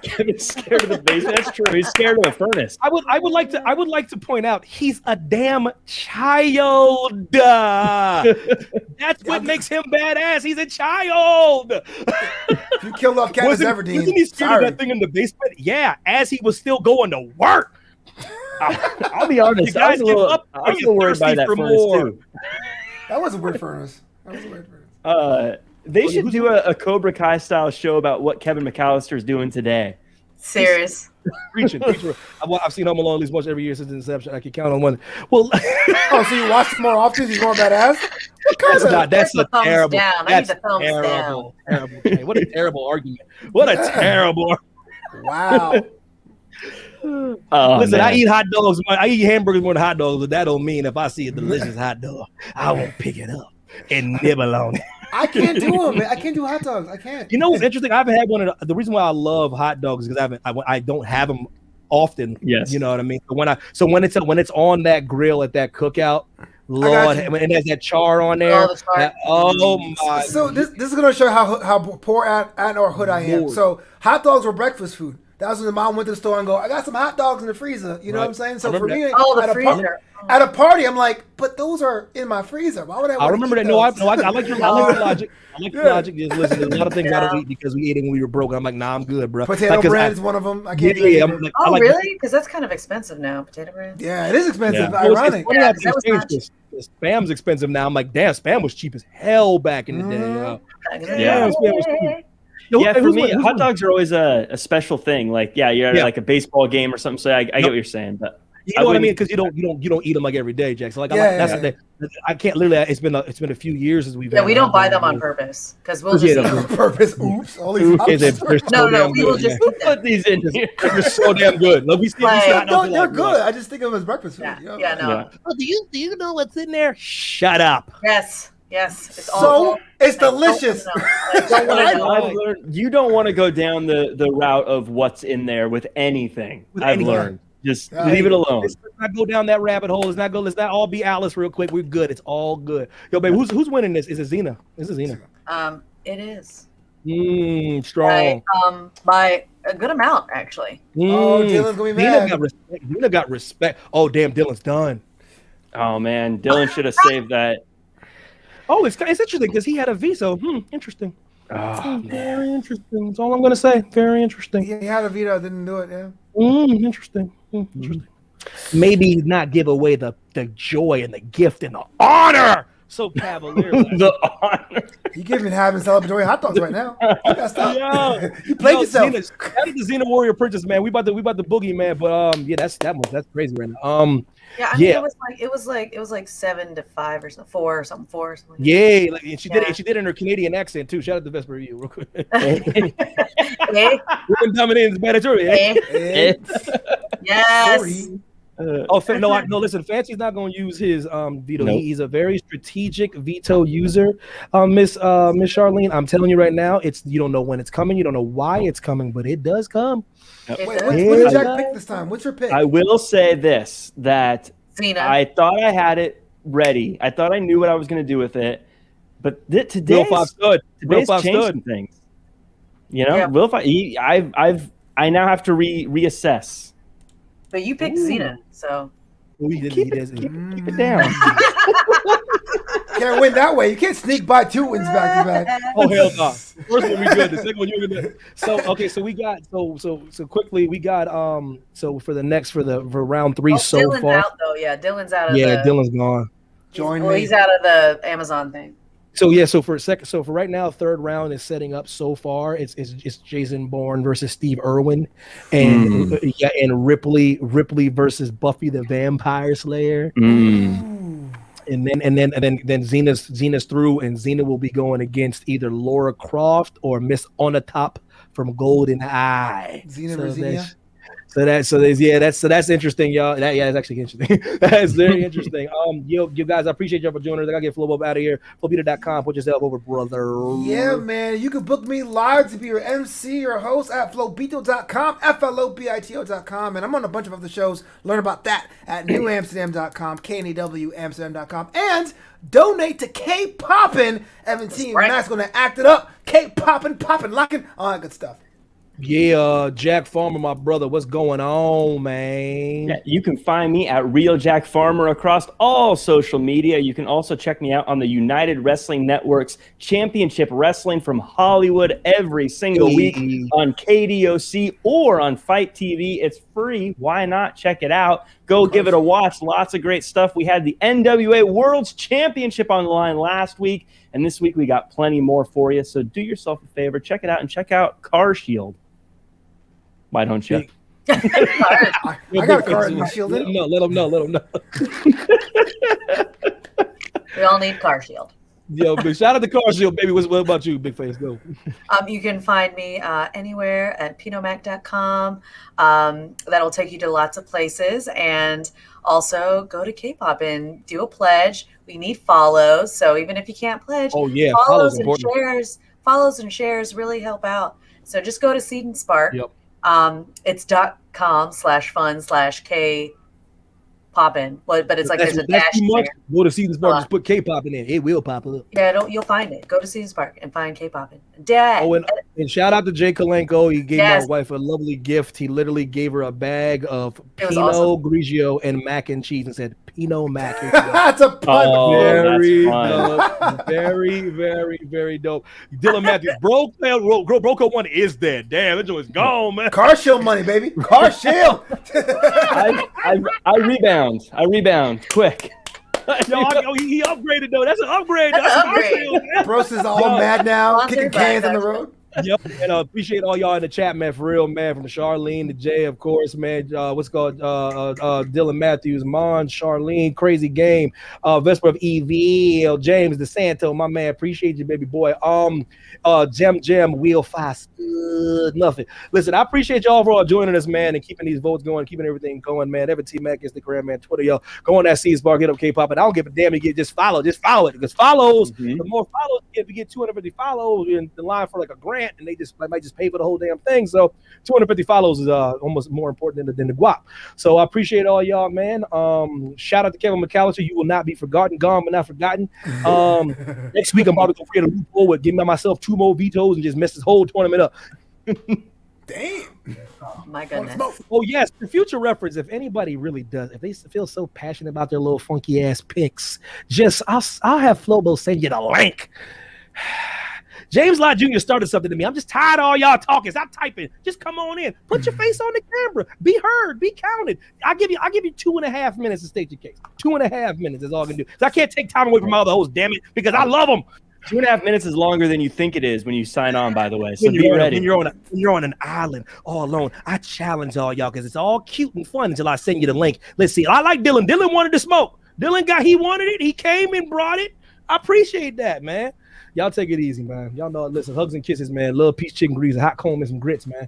Kevin's scared of the basement. That's true. He's scared of the furnace. I would like to point out he's a damn child. That's what makes him badass. He's a child. If you killed off Katniss Everdeen, wasn't he scared of that thing in the basement? Yeah, as he was still going to work. I'll be honest. I was a little worried by that furnace too. That was a weird furnace. They should do a Cobra Kai style show about what Kevin McAllister is doing today. Serious. Preaching. I've seen Home Alone at least once every year since inception. I can count on one. Well, Oh, so you watch it more often? He's more badass. What kind of? that's a thumbs terrible. down. I need That's the thumbs terrible. Terrible. Okay, what a terrible argument. What a terrible. Wow. Oh, Listen, man. I eat hot dogs. I eat hamburgers more than hot dogs, but that don't mean if I see a delicious hot dog, I won't pick it up and nibble on it. I can't do them, man. I can't do hot dogs. I can't. You know what's interesting? I haven't had one of the reason why I love hot dogs is because I don't have them often. Yes. You know what I mean? So when it's on that grill at that cookout, Lord, when it has that char on there. Oh, the char. Oh my. So this is gonna show how poor and or hood I am. Lord. So hot dogs were breakfast food. That was when the mom went to the store and go, I got some hot dogs in the freezer. You know what I'm saying? So for me, Oh, the at a freezer. at a party, I'm like, but those are in my freezer. Why would I? I remember that. No, I like your logic. I like your Yeah. logic. Just listen, there's a lot of things I don't eat because we ate it when we were broke. I'm like, nah, I'm good, bro. Potato Like, 'cause bread I- is one of them. I Yeah, can't do it. I'm like, I Oh, like really? Because that's kind of expensive now, potato bread. Yeah, it is expensive. Yeah. Ironic. Funny Yeah, how that things was change, not- 'cause Spam's expensive now. I'm like, damn, Spam was cheap as hell back in the day. Yeah. Spam was cheap. Yo, Yeah, hey, for who's me, winning? hot dogs are always a special thing. Like, yeah, you're at Yeah. like a baseball game or something. So I get what you're saying, but You know what I mean? wouldn't- Because you don't eat them like every day, Jack. So like, Yeah, I can't literally. It's been a few years since we've. Yeah, had we don't hot buy dogs. them on purpose because we'll Yeah, just eat they're- them. Purpose. Oops. All these Yeah, options. they're so No, damn we will good, just man. eat them. put these in here. They're so damn good. Look, we see Like- hot dogs They're like, good. I just think of them as breakfast food. Yeah, yeah, no. Yeah. Oh, do you know what's in there? Shut up. Yes, it's all. So it's I don't delicious. wanna know. I don't wanna know. I've learned you don't want to go down the route of what's in there with anything. With I've anything. learned. Just Yeah. leave it alone. Let's not go down that rabbit hole. Let's not all be Alice real quick. We're good. It's all good. Yo, babe, who's winning this? Is it Xena? This is Xena. It is. Strong. By a good amount actually. Oh, Dylan's gonna be mad. Xena got respect. Oh, damn, Dylan's done. Oh man, Dylan should have saved that. Oh, it's interesting because he had a veto. Interesting. Oh, Very interesting. That's all I'm gonna say. Very interesting. He had a veto, didn't do it. Yeah. Interesting. Interesting. Maybe not give away the joy and the gift and the honor so cavalierly. the honor. You can't even have celebratory hot dogs right now. You gotta stop. Yo, You played yourself. That is the Xena Warrior Princess, man. We about the boogie, man. But yeah, that's crazy right now. Yeah, I mean, Yeah. it was like 7 to 5 or something, 4 or something, 4 or something. Yeah, like, and she did it. Yeah. And she did it in her Canadian accent too. Shout out to Vesper Review, real quick. Hey, Women dominating is mandatory. Eh? hey, Yeah. yes. Sorry. No, listen, Fancy's not going to use his veto. Nope. He's a very strategic veto user. Miss Charlene, I'm telling you right now, you don't know when it's coming, you don't know why it's coming, but it does come. Wait, It what does. did Jack pick this time? What's your pick? I will say this: that Xena. I thought I had it ready. I thought I knew what I was going to do with it, but Real today's five stood. Real today's five changed stood. some things. You know, Yeah. Will I now have to reassess. But you picked Ooh. Xena, so Oh, he did, Keep he it, does. keep it down. Can't win that way. You can't sneak by 2 wins back to back. Oh hell no! First one we good. The second one you're gonna. So okay, so we got so quickly we got so for round 3 so Dylan's far. out though. Yeah, Dylan's out of Yeah, the. Dylan's gone. Join well, me. he's out of the Amazon thing. So yeah, so for right now, third round is setting up so far. It's Jason Bourne versus Steve Irwin, and and Ripley versus Buffy the Vampire Slayer, and then Xena's through, and Xena will be going against either Laura Croft or Miss On the Top from Golden Eye. Xena So versus that's- that's interesting, y'all. That's actually interesting. That's very interesting. You guys, I appreciate y'all for joining us. I gotta get Flow up out of here. Flowbeater.com. Put yourself over, brother. Yeah, man. You can book me live to be your MC or host at flowbito.com, FLOBITO.com. And I'm on a bunch of other shows. Learn about that at newamsterdam.com, KNEWamsterdam.com. And donate to K-Poppin'. Evan T. Right. Matt's going to act it up. K-Poppin', poppin', lockin', all that good stuff. Yeah, Jack Farmer, my brother. What's going on, man? Yeah, you can find me at Real Jack Farmer across all social media. You can also check me out on the United Wrestling Network's Championship Wrestling from Hollywood every single week on KDOC or on Fight TV. It's free. Why not? Check it out. Go give it a watch. Lots of great stuff. We had the NWA World's Championship on the line last week, and this week we got plenty more for you. So do yourself a favor. Check it out and check out Car Shield. Why don't you? I got a card in my shield. Let him know. Let him know. We all need car shield. Yo, big shout out to Car Shield, baby. What about you, Big Face? Go. You can find me anywhere at pinomack.com. That'll take you to lots of places. And also go to K-pop and do a pledge. We need follows. So even if you can't pledge, Oh yeah, follows and important. shares really help out. So just go to Seed and Spark. Yep. It's .com/fun/K poppin', but it's like That's there's a dash too much. there. Go to Season Spark, just put K-pop in there. It will pop up. Yeah, you'll find it. Go to Seed and Spark and find K-poppin'. Dad. Oh, and shout out to Jay Kalenko. He gave Yes. my wife a lovely gift. He literally gave her a bag of It was Pino, awesome. Grigio, and mac and cheese and said, Pino Mac. That's a pun. Oh, Very that's dope. Very, very, very dope. Dylan Matthews, Broco one is dead. Damn, that joint's gone, man. Car shield money, baby. Car shield. I rebound. Quick. He upgraded though. That's an upgrade. That's an upgrade. Bros is all mad now, Sponsored kicking by cans on the Car road. Yep, and appreciate all y'all in the chat, man. For real, man. From Charlene to Jay, of course, man. What's called Dylan Matthews, Mon, Charlene, crazy game. Vesper of EV, James DeSanto, my man. Appreciate you, baby boy. Gem, Wheel 5, nothing. Listen, I appreciate y'all for all joining us, man, and keeping these votes going, keeping everything going, man. Every T-Mac, Instagram, man, Twitter, y'all. Go on that C-Spark, hit up K-Pop, and I don't give a damn if you just follow it, because follows. The more follows you get, we get 250 follows in the line for like a grant. And they might just pay for the whole damn thing. So 250 follows is almost more important than the guap. So I appreciate all y'all, man. Shout out to Kevin McAllister. You will not be forgotten, gone but not forgotten. Next week I'm about to go create a loophole with giving myself 2 more vetoes and just mess this whole tournament up. Damn. Oh my goodness. Oh yes, for future reference, if anybody really does, if they feel so passionate about their little funky ass picks, I'll have Flobo send you the link. James Lott Jr. started something to me. I'm just tired of all y'all talking. Stop typing. Just come on in. Put your face on the camera. Be heard. Be counted. I'll give you 2.5 minutes to state your case. 2.5 minutes is all I can do. Because I can't take time away from my other hosts, damn it, because I love them. 2.5 minutes is longer than you think it is when you sign on, by the way. So be ready. When you're on an island all alone, I challenge all y'all because it's all cute and fun until I send you the link. Let's see. I like Dylan. Dylan wanted to smoke. He wanted it. He came and brought it. I appreciate that, man. Y'all take it easy, man. Y'all know, listen, hugs and kisses, man. Love, peace, chicken grease, hot comb, and some grits, man.